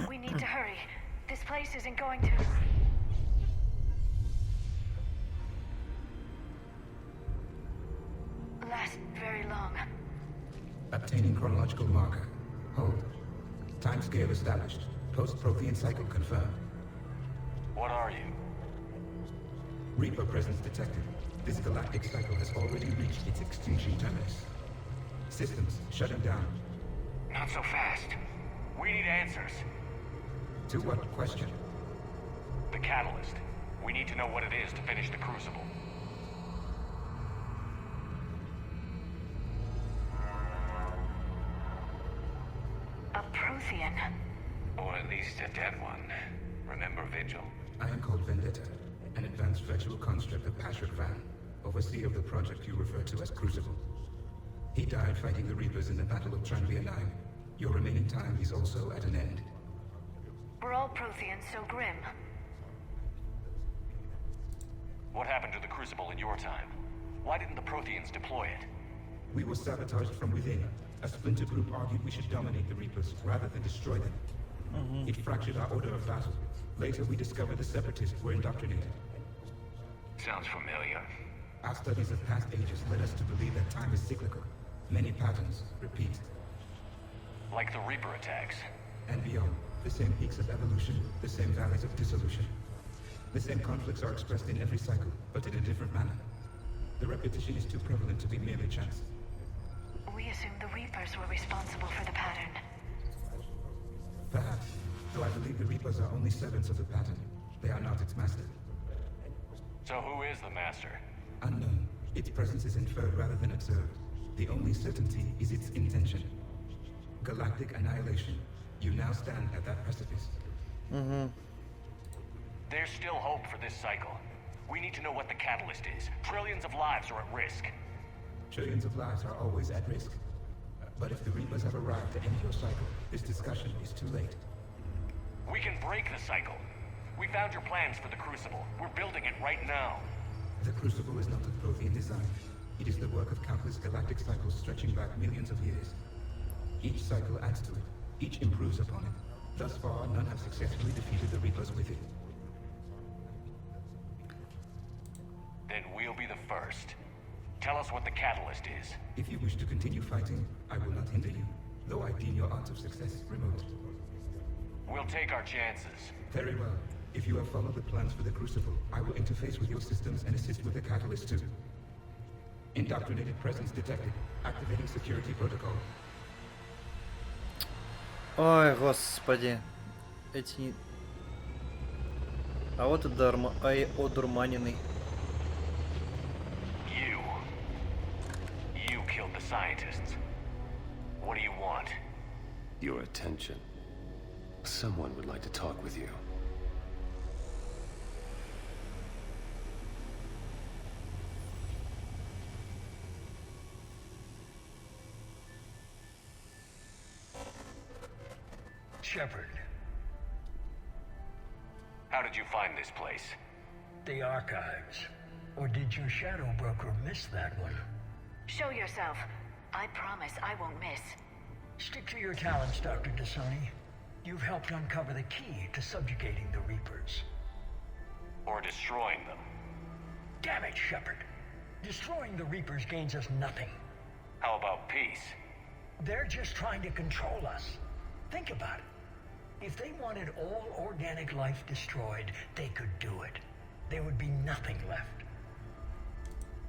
We need to hurry. This place isn't going to... last very long. Obtaining chronological marker. Hold. Timescale established. Post-Prothean cycle confirmed. What are you? Reaper presence detected. This galactic cycle has already reached its extinction terminus. Systems shutting down. Not so fast. We need answers. To what question? The catalyst. We need to know what it is to finish the Crucible. A Prothean. Or at least a dead one. Remember Vigil? I am called Vendetta, an advanced virtual construct of Patrick Van, overseer of the project you refer to as Crucible. He died fighting the Reapers in the Battle of Tranvia 9. Your remaining time is also at an end. Were all Protheans so grim? What happened to the Crucible in your time? Why didn't the Protheans deploy it? We were sabotaged from within. A splinter group argued we should dominate the Reapers rather than destroy them. It fractured our order of battle. Later, we discovered the Separatists were indoctrinated. Sounds familiar. Our studies of past ages led us to believe that time is cyclical. Many patterns repeat. Like the Reaper attacks. And beyond, the same peaks of evolution, the same valleys of dissolution. The same conflicts are expressed in every cycle, but in a different manner. The repetition is too prevalent to be merely chance. We assumed the Reapers were responsible for the pattern. Perhaps, though I believe the Reapers are only servants of the pattern. They are not its master. So who is the Master? Unknown. Its presence is inferred rather than observed. The only certainty is its intention. Galactic annihilation. You now stand at that precipice. There's still hope for this cycle. We need to know what the catalyst is. Trillions of lives are at risk. Trillions of lives are always at risk. But if the Reapers have arrived to end your cycle, this discussion is too late. We can break the cycle. We found your plans for the Crucible. We're building it right now. The Crucible is not of Prothean design. It is the work of countless galactic cycles stretching back millions of years. Each cycle adds to it. Each improves upon it. Thus far, none have successfully defeated the Reapers with it. Then we'll be the first. Tell us what the catalyst is. If you wish to continue fighting, I will not hinder you, though I deem your odds of success remote. We'll take our chances. Very well. If you have followed the plans for the Crucible, I will interface with your systems and assist with the catalyst too. Indoctrinated presence detected. Activating security protocol. Ой, господи. Эти... А вот и одурманенный. You killed the scientists. What do you want? Your attention. Someone would like to talk with you. Shepard. How did you find this place? The archives. Or did your shadow broker miss that one? Show yourself. I promise I won't miss. Stick to your talents, Dr. Dasani. You've helped uncover the key to subjugating the Reapers. Or destroying them. Damn it, Shepard. Destroying the Reapers gains us nothing. How about peace? They're just trying to control us. Think about it. If they wanted all organic life destroyed, they could do it. There would be nothing left.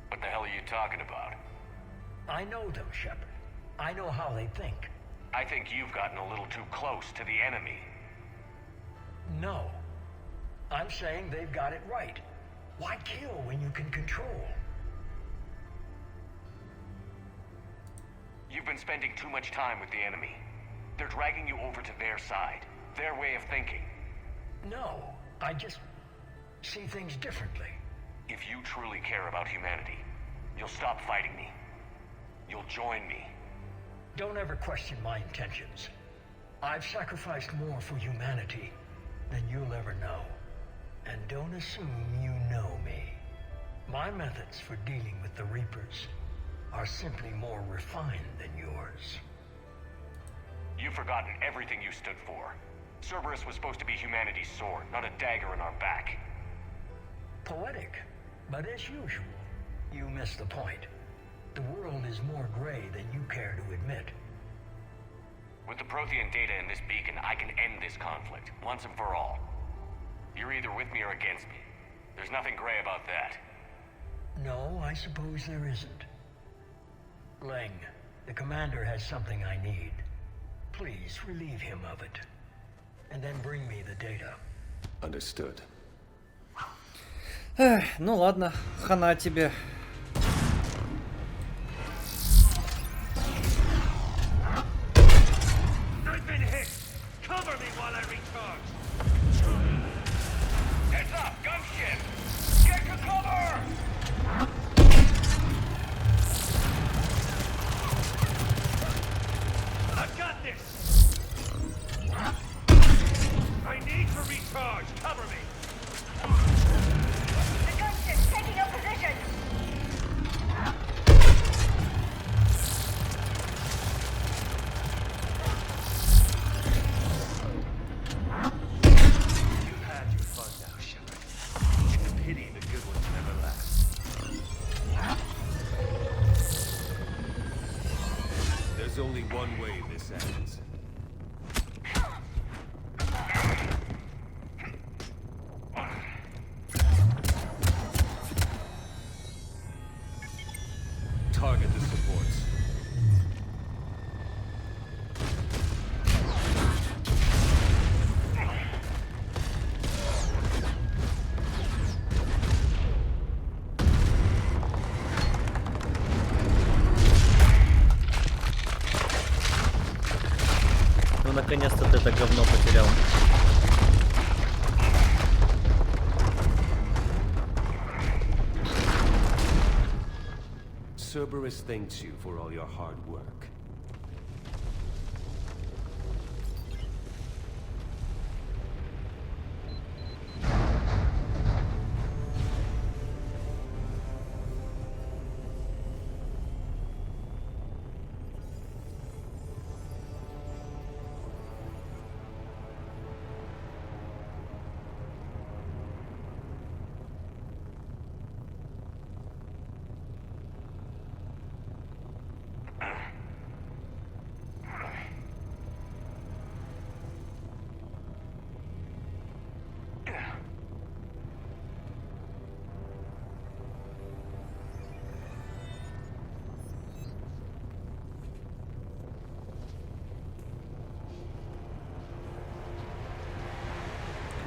What the hell are you talking about? I know them, Shepard. I know how they think. I think you've gotten a little too close to the enemy. No. I'm saying they've got it right. Why kill when you can control? You've been spending too much time with the enemy. They're dragging you over to their side. Their way of thinking. No, I just see things differently. If you truly care about humanity, you'll stop fighting me. You'll join me. Don't ever question my intentions. I've sacrificed more for humanity than you'll ever know. And don't assume you know me. My methods for dealing with the Reapers are simply more refined than yours. You've forgotten everything you stood for. Cerberus was supposed to be humanity's sword, not a dagger in our back. Poetic, but as usual, you miss the point. The world is more gray than you care to admit. With the Prothean data in this beacon, I can end this conflict, once and for all. You're either with me or against me. There's nothing gray about that. No, I suppose there isn't. Leng, the commander has something I need. Please relieve him of it. And then bring me the data. Understood. Эх, ну ладно, хана тебе. I've been hit! Cover me while I recharge! Heads up! Gunship! Get to cover! I've got this! I need to recharge! Cover me! The gunship's taking up position! You've had your fun now, Shepard. It's a pity the good ones never last. There's only one way this ends. Target the supports. Ну наконец-то ты это говно потерял. Cerberus thanks you for all your hard work.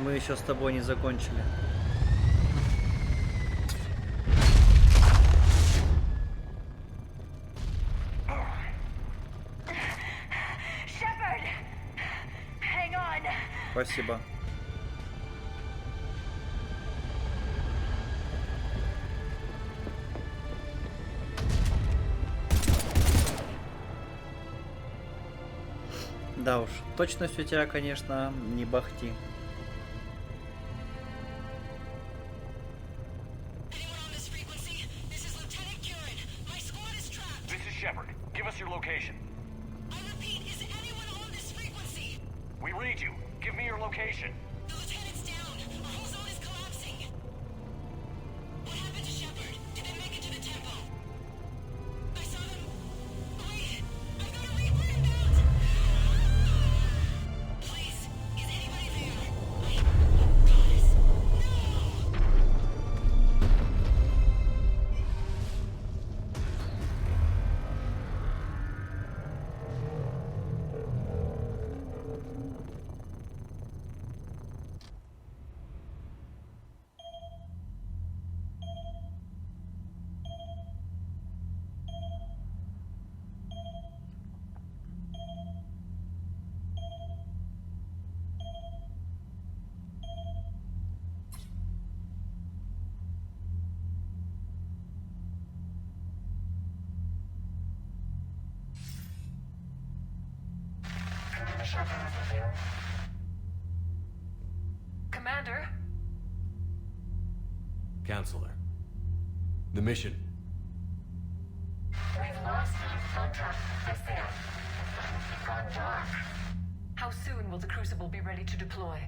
Мы еще с тобой не закончили. Shepard! Hang on! Спасибо. Да уж, точность у тебя, конечно, не бахти. This is Shepard. Give us your location. I repeat, is anyone on this frequency? We read you. Give me your location. The lieutenant's down. Our whole zone is collapsing. What happened to Shepard? Did they make it to the temple? I saw them. Wait, I've got a Reaper inbound. Please, is anybody there? Guys, no! Commander? Counselor. The mission. We've lost contact with the field. It's gone dark. How soon will the Crucible be ready to deploy?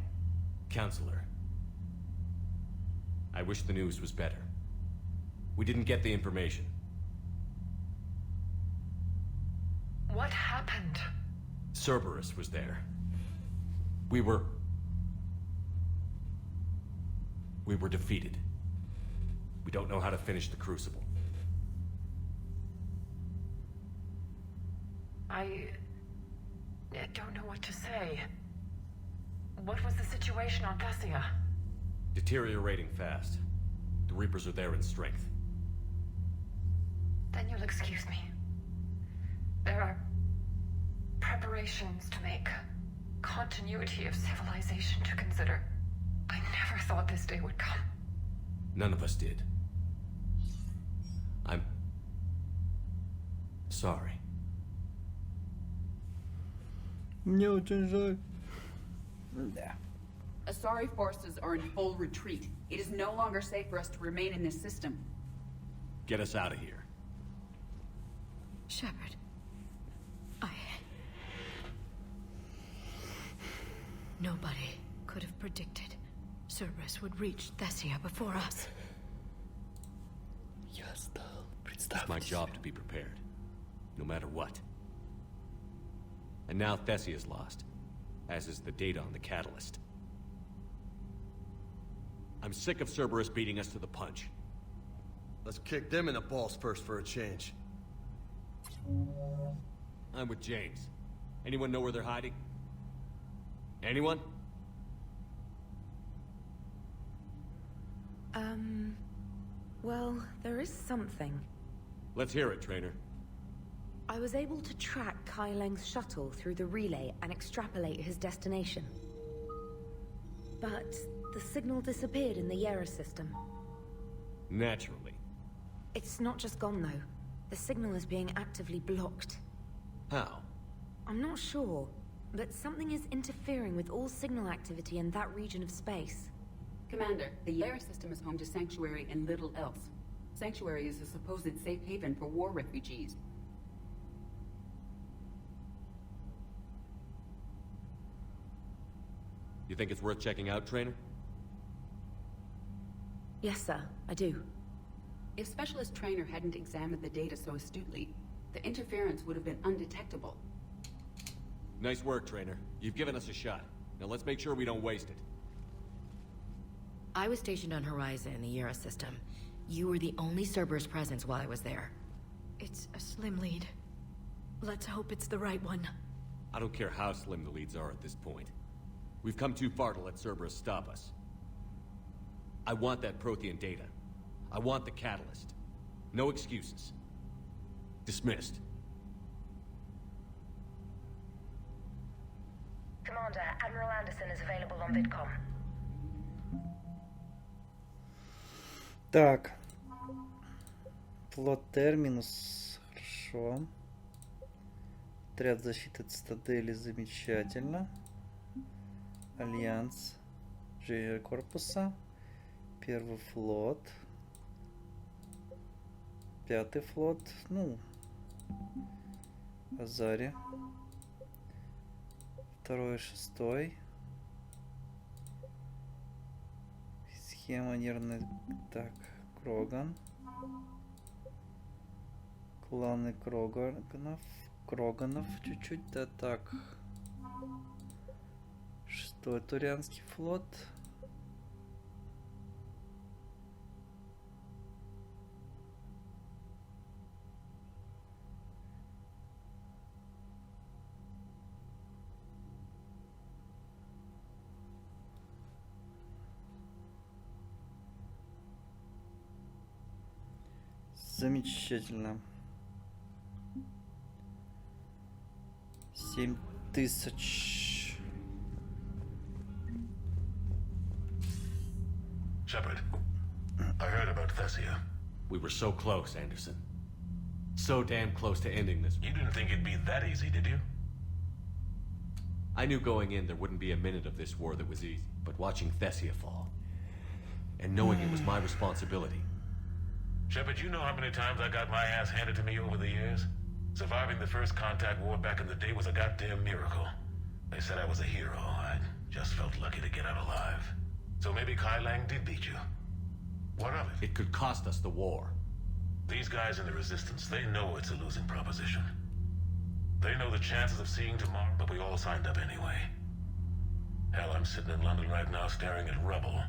Counselor. I wish the news was better. We didn't get the information. What happened? Cerberus was there. We were defeated. We don't know how to finish the Crucible. I don't know what to say. What was the situation on Thessia? Deteriorating fast. The Reapers are there in strength. Then you'll excuse me. There are preparations to make, continuity of civilization to consider. I never thought this day would come. None of us did. I'm sorry. Мне очень жаль. Да. Asari forces are in full retreat. It is no longer safe for us to remain in this system. Get us out of here. Shepard. Nobody could have predicted Cerberus would reach Thessia before us. It's my job to be prepared, no matter what. And now Thessia's lost, as is the data on the catalyst. I'm sick of Cerberus beating us to the punch. Let's kick them in the balls first for a change. I'm with James. Anyone know where they're hiding? Anyone? Well, there is something. Let's hear it, Trainer. I was able to track Kai Leng's shuttle through the relay and extrapolate his destination. But the signal disappeared in the Yera system. Naturally. It's not just gone, though. The signal is being actively blocked. How? I'm not sure, but something is interfering with all signal activity in that region of space. Commander, the Yera system is home to Sanctuary and little else. Sanctuary is a supposed safe haven for war refugees. You think it's worth checking out, Trainer? Yes, sir, I do. If Specialist Trainer hadn't examined the data so astutely, the interference would have been undetectable. Nice work, Trainer. You've given us a shot. Now let's make sure we don't waste it. I was stationed on Horizon in the Yera system. You were the only Cerberus presence while I was there. It's a slim lead. Let's hope it's the right one. I don't care how slim the leads are at this point. We've come too far to let Cerberus stop us. I want that Prothean data. I want the catalyst. No excuses. Dismissed. Commander, Admiral Anderson is available on VidCom. Так. Флот терминус. Хорошо. Отряд защиты цитадели. Замечательно. Альянс. Корпуса. Первый флот. Пятый флот. Ну. Азари. Второй, шестой. Схема нервной... Так, Кроган. Кланы Кроганов чуть-чуть. Да, так. Шестой Турианский флот. Замечательно. 7000. Shepard, I heard about Thessia. We were so close, Anderson. So damn close to ending this. You didn't think it'd be that easy, did you? I knew going in there wouldn't be a minute of this war that was easy. But watching Thessia fall, and knowing it was my responsibility. Shepard, you know how many times I got my ass handed to me over the years? Surviving the first contact war back in the day was a goddamn miracle. They said I was a hero. I just felt lucky to get out alive. So maybe Kai Lang did beat you. What of it? It could cost us the war. These guys in the Resistance, they know it's a losing proposition. They know the chances of seeing tomorrow, but we all signed up anyway. Hell, I'm sitting in London right now staring at rubble.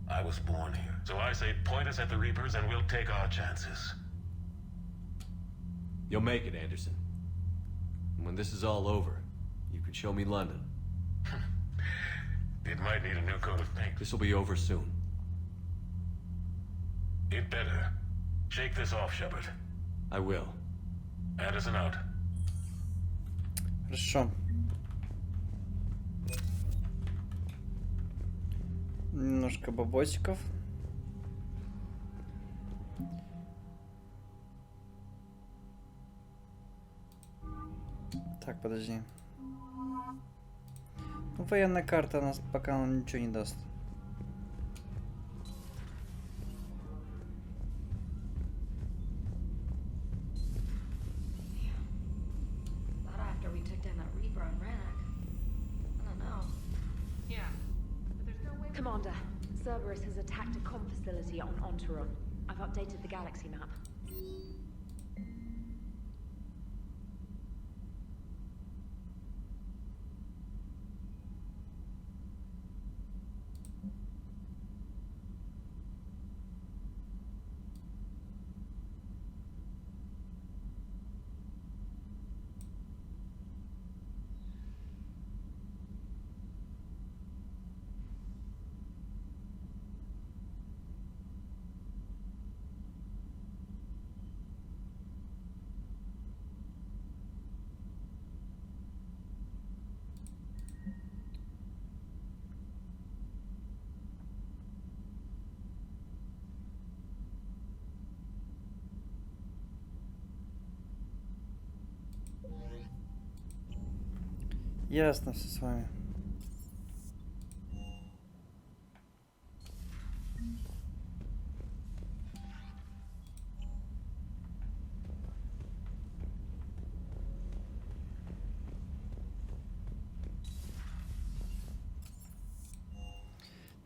I was born here. So I say point us at the Reapers and we'll take our chances. You'll make it, Anderson. When this is all over, you can show me London. It might need a new coat of paint. This will be over soon. It better. Shake this off, Shepard. I will. Addison out. Хорошо. Немножко бабосиков. Так, подожди. Ну, военная карта нас пока нам ничего не даст. Not after we took down that Reaper on Rannoch. I don't know. Yeah, but there's no way... Commander, Cerberus has attacked a comm facility on Ontaron. I've updated the galaxy map. Ясно все с вами.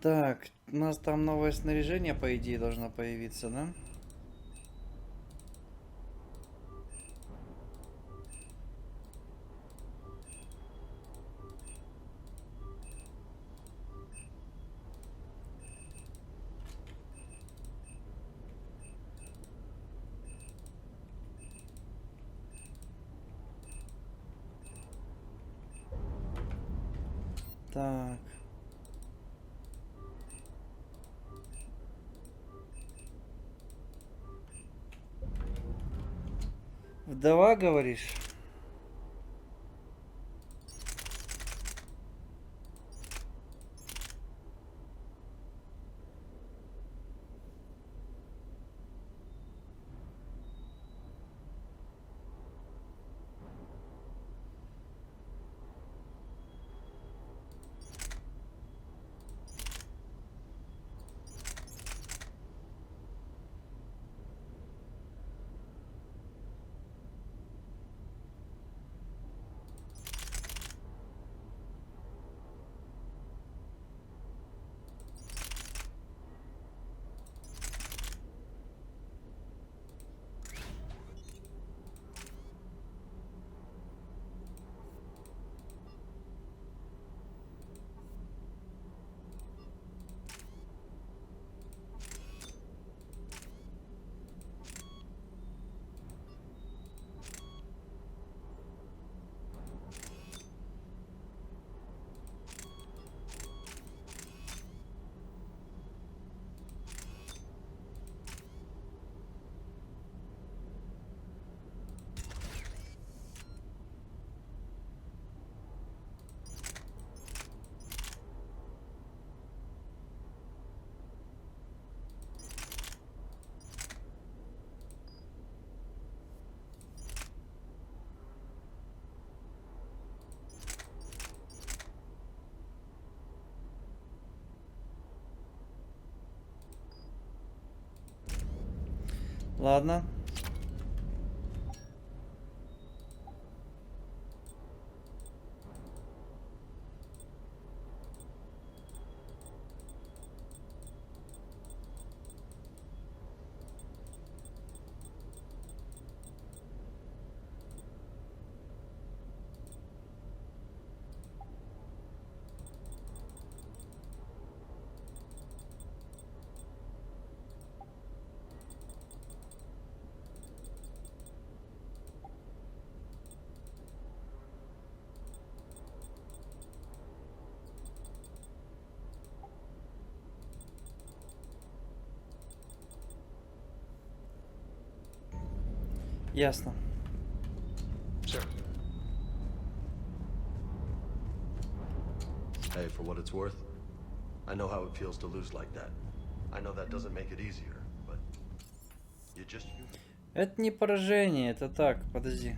Так, у нас там новое снаряжение, по идее, должно появиться, да? Так. Вдова, говоришь? Ладно. Ясно. Sure. Hey, for what it's worth, I know how it feels to lose like that. I know that doesn't make it easier, but you just human. Это не поражение, это так, подожди.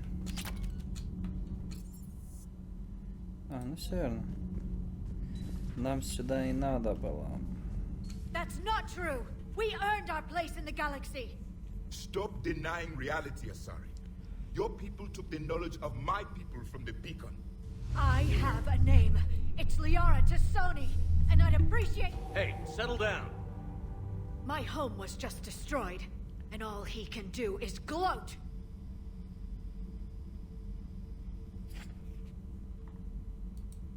А, ну все верно. Нам сюда и надо было. That's not true. We earned our place in the galaxy. Stop denying reality, Asari. Your people took the knowledge of my people from the beacon. I have a name. It's Liara Tassoni, and I'd appreciate... Hey, settle down. My home was just destroyed, and all he can do is gloat.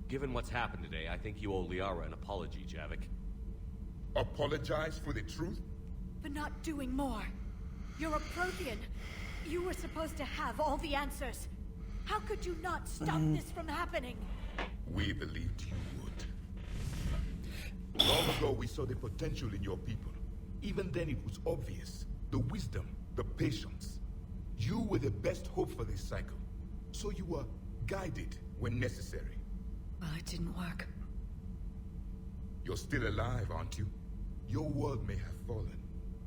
Given what's happened today, I think you owe Liara an apology, Javik. Apologize for the truth? For not doing more. You're a Prothean. You were supposed to have all the answers. How could you not stop this from happening? We believed you would. Long ago, we saw the potential in your people. Even then, it was obvious. The wisdom, the patience. You were the best hope for this cycle. So you were guided when necessary. Well, it didn't work. You're still alive, aren't you? Your world may have fallen,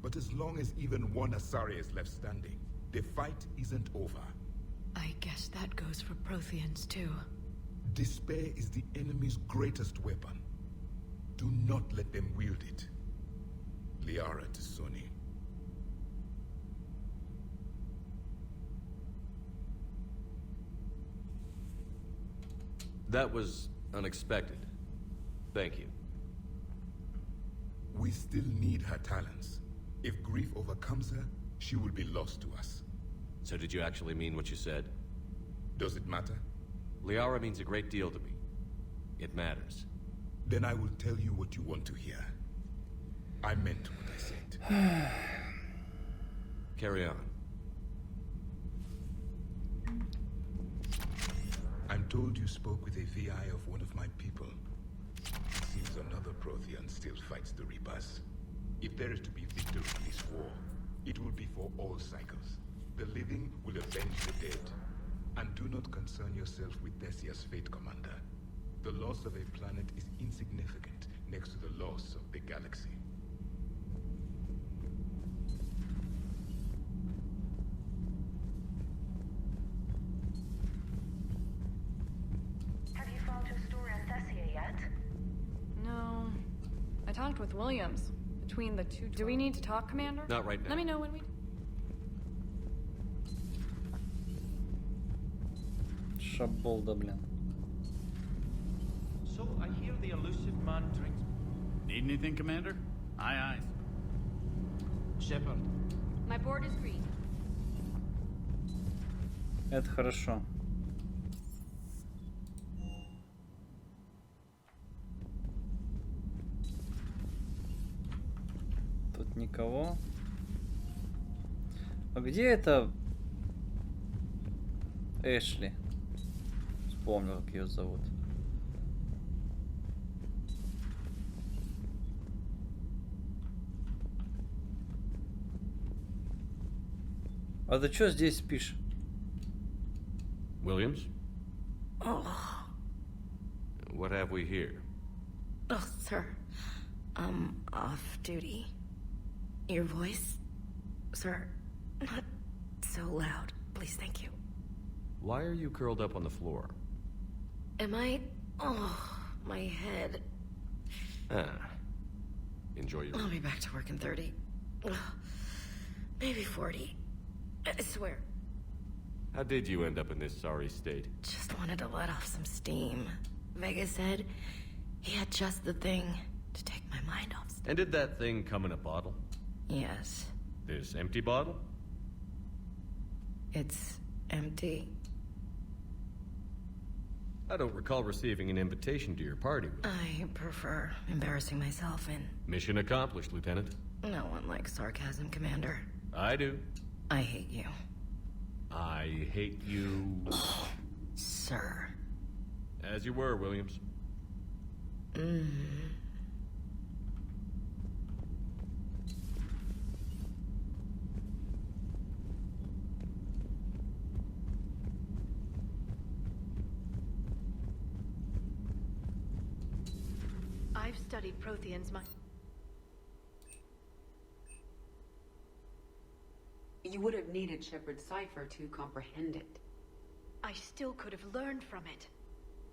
but as long as even one Asari is left standing, the fight isn't over. I guess that goes for Protheans, too. Despair is the enemy's greatest weapon. Do not let them wield it. Liara Tassoni. That was unexpected. Thank you. We still need her talents. If grief overcomes her, she will be lost to us. So did you actually mean what you said? Does it matter? Liara means a great deal to me. It matters. Then I will tell you what you want to hear. I meant what I said. Carry on. I'm told you spoke with a VI of one of my people. It seems another Prothean still fights the Reapers. If there is to be victory in this war, it will be for all cycles. The living will avenge the dead. And do not concern yourself with Thessia's fate, Commander. The loss of a planet is insignificant next to the loss of the galaxy. Have you found your story on Thessia yet? No. I talked with Williams. Between the two... Do we need to talk, Commander? Not right now. Let me know when we... Шаболда, блин. So I hear the elusive man drinks. Need anything, Commander? Aye, aye. Shepard. My board is green. Это хорошо. Тут никого. А где это Эшли? Вспомнил, как ее зовут. А ты что здесь спишь? Williams? Oh. What have we here? Oh, sir. I'm off duty. Your voice? Sir, not so loud. Please, thank you. Why are you curled up on the floor? Am I... Oh, my head. Ah. Enjoy your... I'll be back to work in 30. Maybe 40. I swear. How did you end up in this sorry state? Just wanted to let off some steam. Vega said he had just the thing to take my mind off stuff. And did that thing come in a bottle? Yes. This empty bottle? It's empty. I don't recall receiving an invitation to your party. I prefer embarrassing myself and... Mission accomplished, Lieutenant. No one likes sarcasm, Commander. I do. I hate you. I hate you... Sir. As you were, Williams. I've studied Protheans my... You would have needed Shepard's cipher to comprehend it. I still could have learned from it.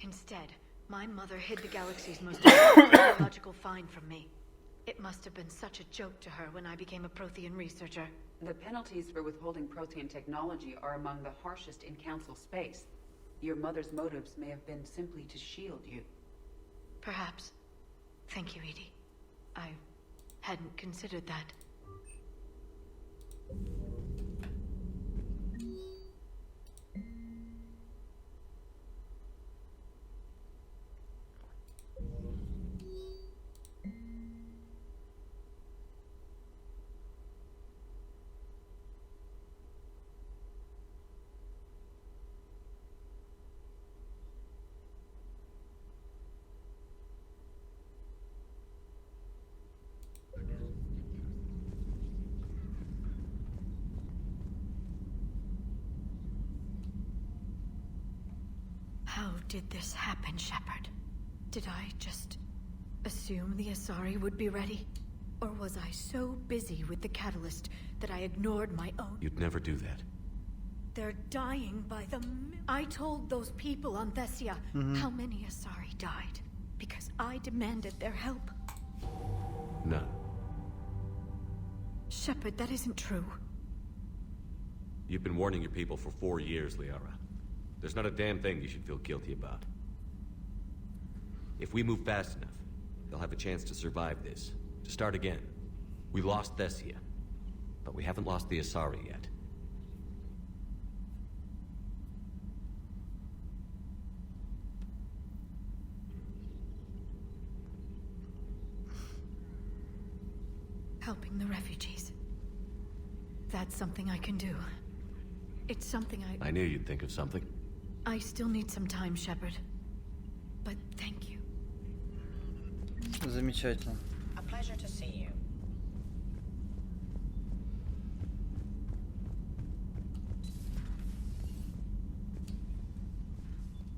Instead, my mother hid the galaxy's most technological find from me. It must have been such a joke to her when I became a Prothean researcher. The penalties for withholding Prothean technology are among the harshest in Council space. Your mother's motives may have been simply to shield you. Perhaps. Thank you, Edie. I hadn't considered that. How did this happen, Shepard? Did I just assume the Asari would be ready? Or was I so busy with the catalyst that I ignored my own? You'd never do that. They're dying by the I told those people on Thessia how many Asari died because I demanded their help. None. Shepard, that isn't true. You've been warning your people for 4 years, Liara. There's not a damn thing you should feel guilty about. If we move fast enough, they'll have a chance to survive this. To start again. We lost Thessia, but we haven't lost the Asari yet. Helping the refugees. That's something I can do. It's something I knew you'd think of something. I still need some time, Shepard. But thank you. Замечательно. A pleasure to see you.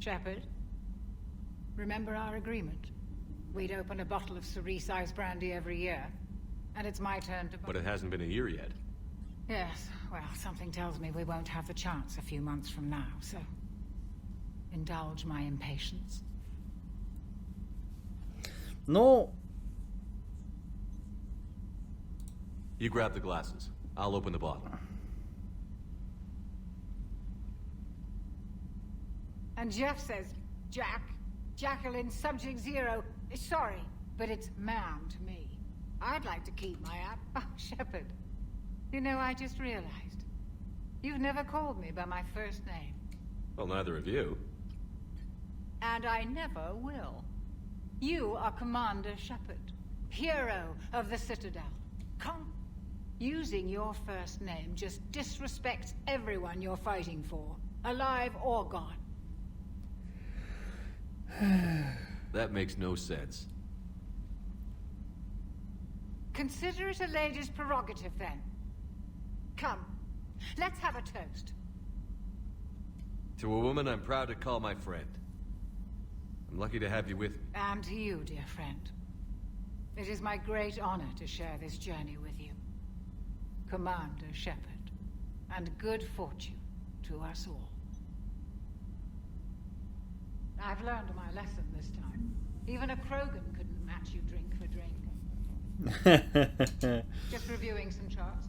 Shepard, remember our agreement? We'd open a bottle of cerise ice brandy every year. And it's my turn to... But it hasn't been a year yet. Yes, well, something tells me we won't have the chance a few months from now, so... indulge my impatience. No. You grab the glasses. I'll open the bottle. And Jeff says, Jacqueline, subject 0. Sorry, but it's ma'am to me. I'd like to keep my app. Oh, Shepard. You know, I just realized. You've never called me by my first name. Well, neither of you. And I never will. You are Commander Shepard, hero of the Citadel. Come. Using your first name just disrespects everyone you're fighting for, alive or gone. That makes no sense. Consider it a lady's prerogative, then. Come, let's have a toast. To a woman I'm proud to call my friend. I'm lucky to have you with me. And to you, dear friend. It is my great honor to share this journey with you. Commander Shepard. And good fortune to us all. I've learned my lesson this time. Even a Krogan couldn't match you drink for drink. Just reviewing some charts.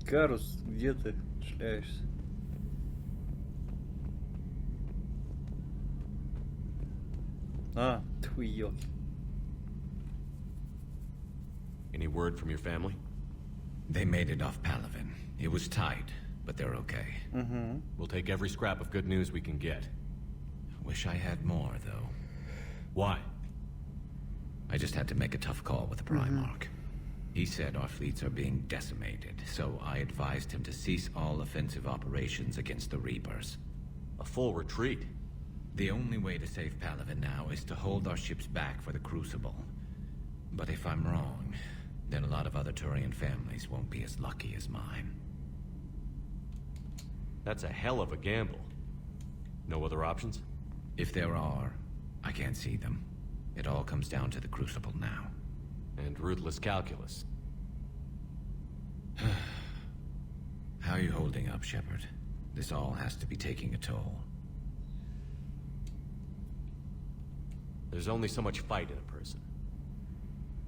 Карус, где ты шляешься? А, тьфу, ёлки. Any word from your family? They made it off Palaven. It was tight, but they're okay. We'll take every scrap of good news we can get. Wish I had more, though. Why? I just had to make a tough call with the Primarch. He said our fleets are being decimated, so I advised him to cease all offensive operations against the Reapers. A full retreat? The only way to save Palaven now is to hold our ships back for the Crucible. But if I'm wrong, then a lot of other Turian families won't be as lucky as mine. That's a hell of a gamble. No other options? If there are, I can't see them. It all comes down to the Crucible now. And ruthless calculus. How are you holding up, Shepard? This all has to be taking a toll. There's only so much fight in a person.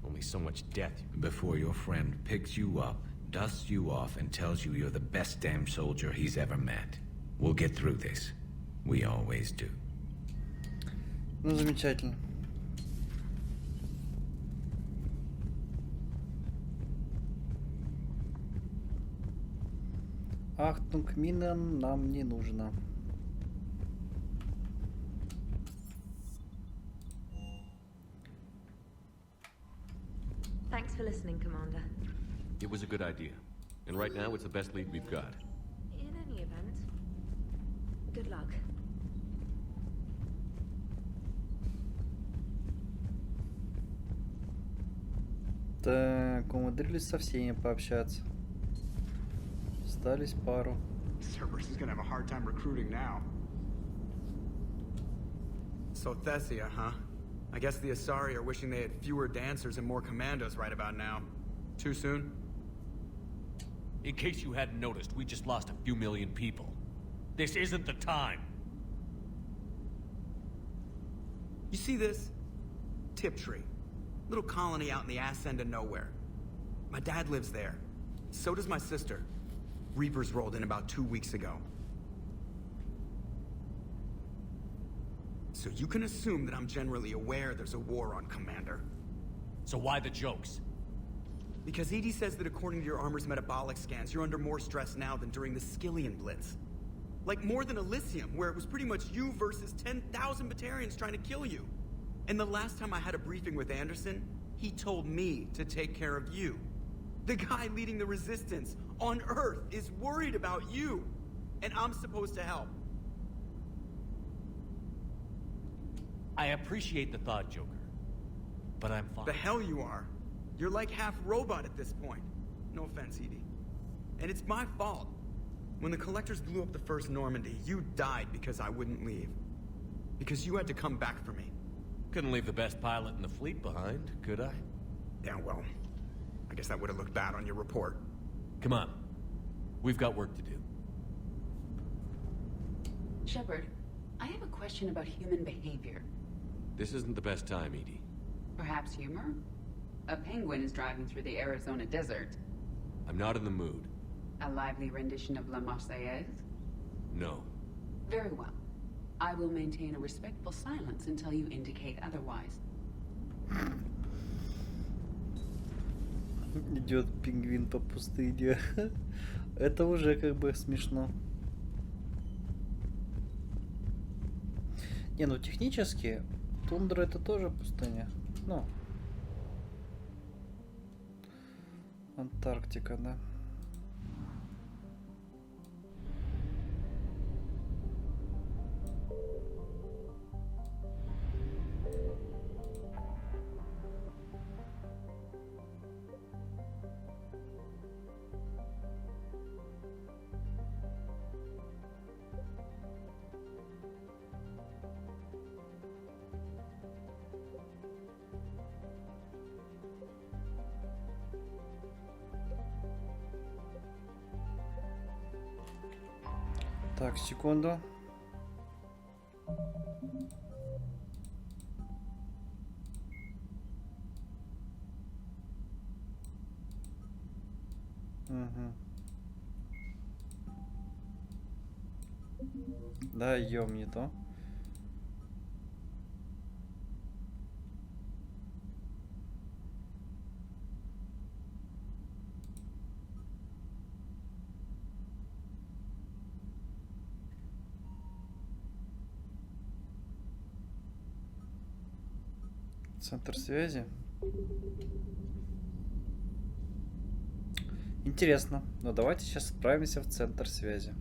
Only so much death. Before your friend picks you up, dusts you off, and tells you you're the best damn soldier he's ever met. We'll get through this. We always do. Ну, замечательно. Ахтунг, мина нам не нужна. Thanks for listening, Commander. It was a good idea. And right now, it's the best lead we've got. In any event, good luck. Так, умудрились со всеми пообщаться. Остались пару. Cerberus is gonna have a hard time recruiting now. So Thessia, huh? I guess the Asari are wishing they had fewer dancers and more commandos right about now. Too soon? In case you hadn't noticed, we just lost a few million people. This isn't the time. You see this? Tiptree. Little colony out in the ass end of nowhere. My dad lives there. So does my sister. Reapers rolled in about 2 weeks ago. So you can assume that I'm generally aware there's a war on, Commander. So why the jokes? Because EDI says that according to your armor's metabolic scans, you're under more stress now than during the Skillian Blitz. Like more than Elysium, where it was pretty much you versus 10,000 Batarians trying to kill you. And the last time I had a briefing with Anderson, he told me to take care of you. The guy leading the resistance on Earth is worried about you. And I'm supposed to help. I appreciate the thought, Joker. But I'm fine. The hell you are. You're like half robot at this point. No offense, EDI. And it's my fault. When the Collectors blew up the first Normandy, you died because I wouldn't leave. Because you had to come back for me. Couldn't leave the best pilot in the fleet behind, could I? Yeah, well, I guess that would have looked bad on your report. Come on. We've got work to do. Shepard, I have a question about human behavior. This isn't the best time, EDI. Perhaps humor? A penguin is driving through the Arizona desert. I'm not in the mood. A lively rendition of La Marseillaise? No. Very well. I will maintain a respectful silence until you indicate otherwise. Идет пингвин по пустыне. Это уже как бы смешно. Не, ну технически тундра это тоже пустыня. Ну, Антарктика, да. Так, секунду. Угу. Да, ём, не то. Центр связи. Интересно. Но давайте сейчас отправимся в центр связи.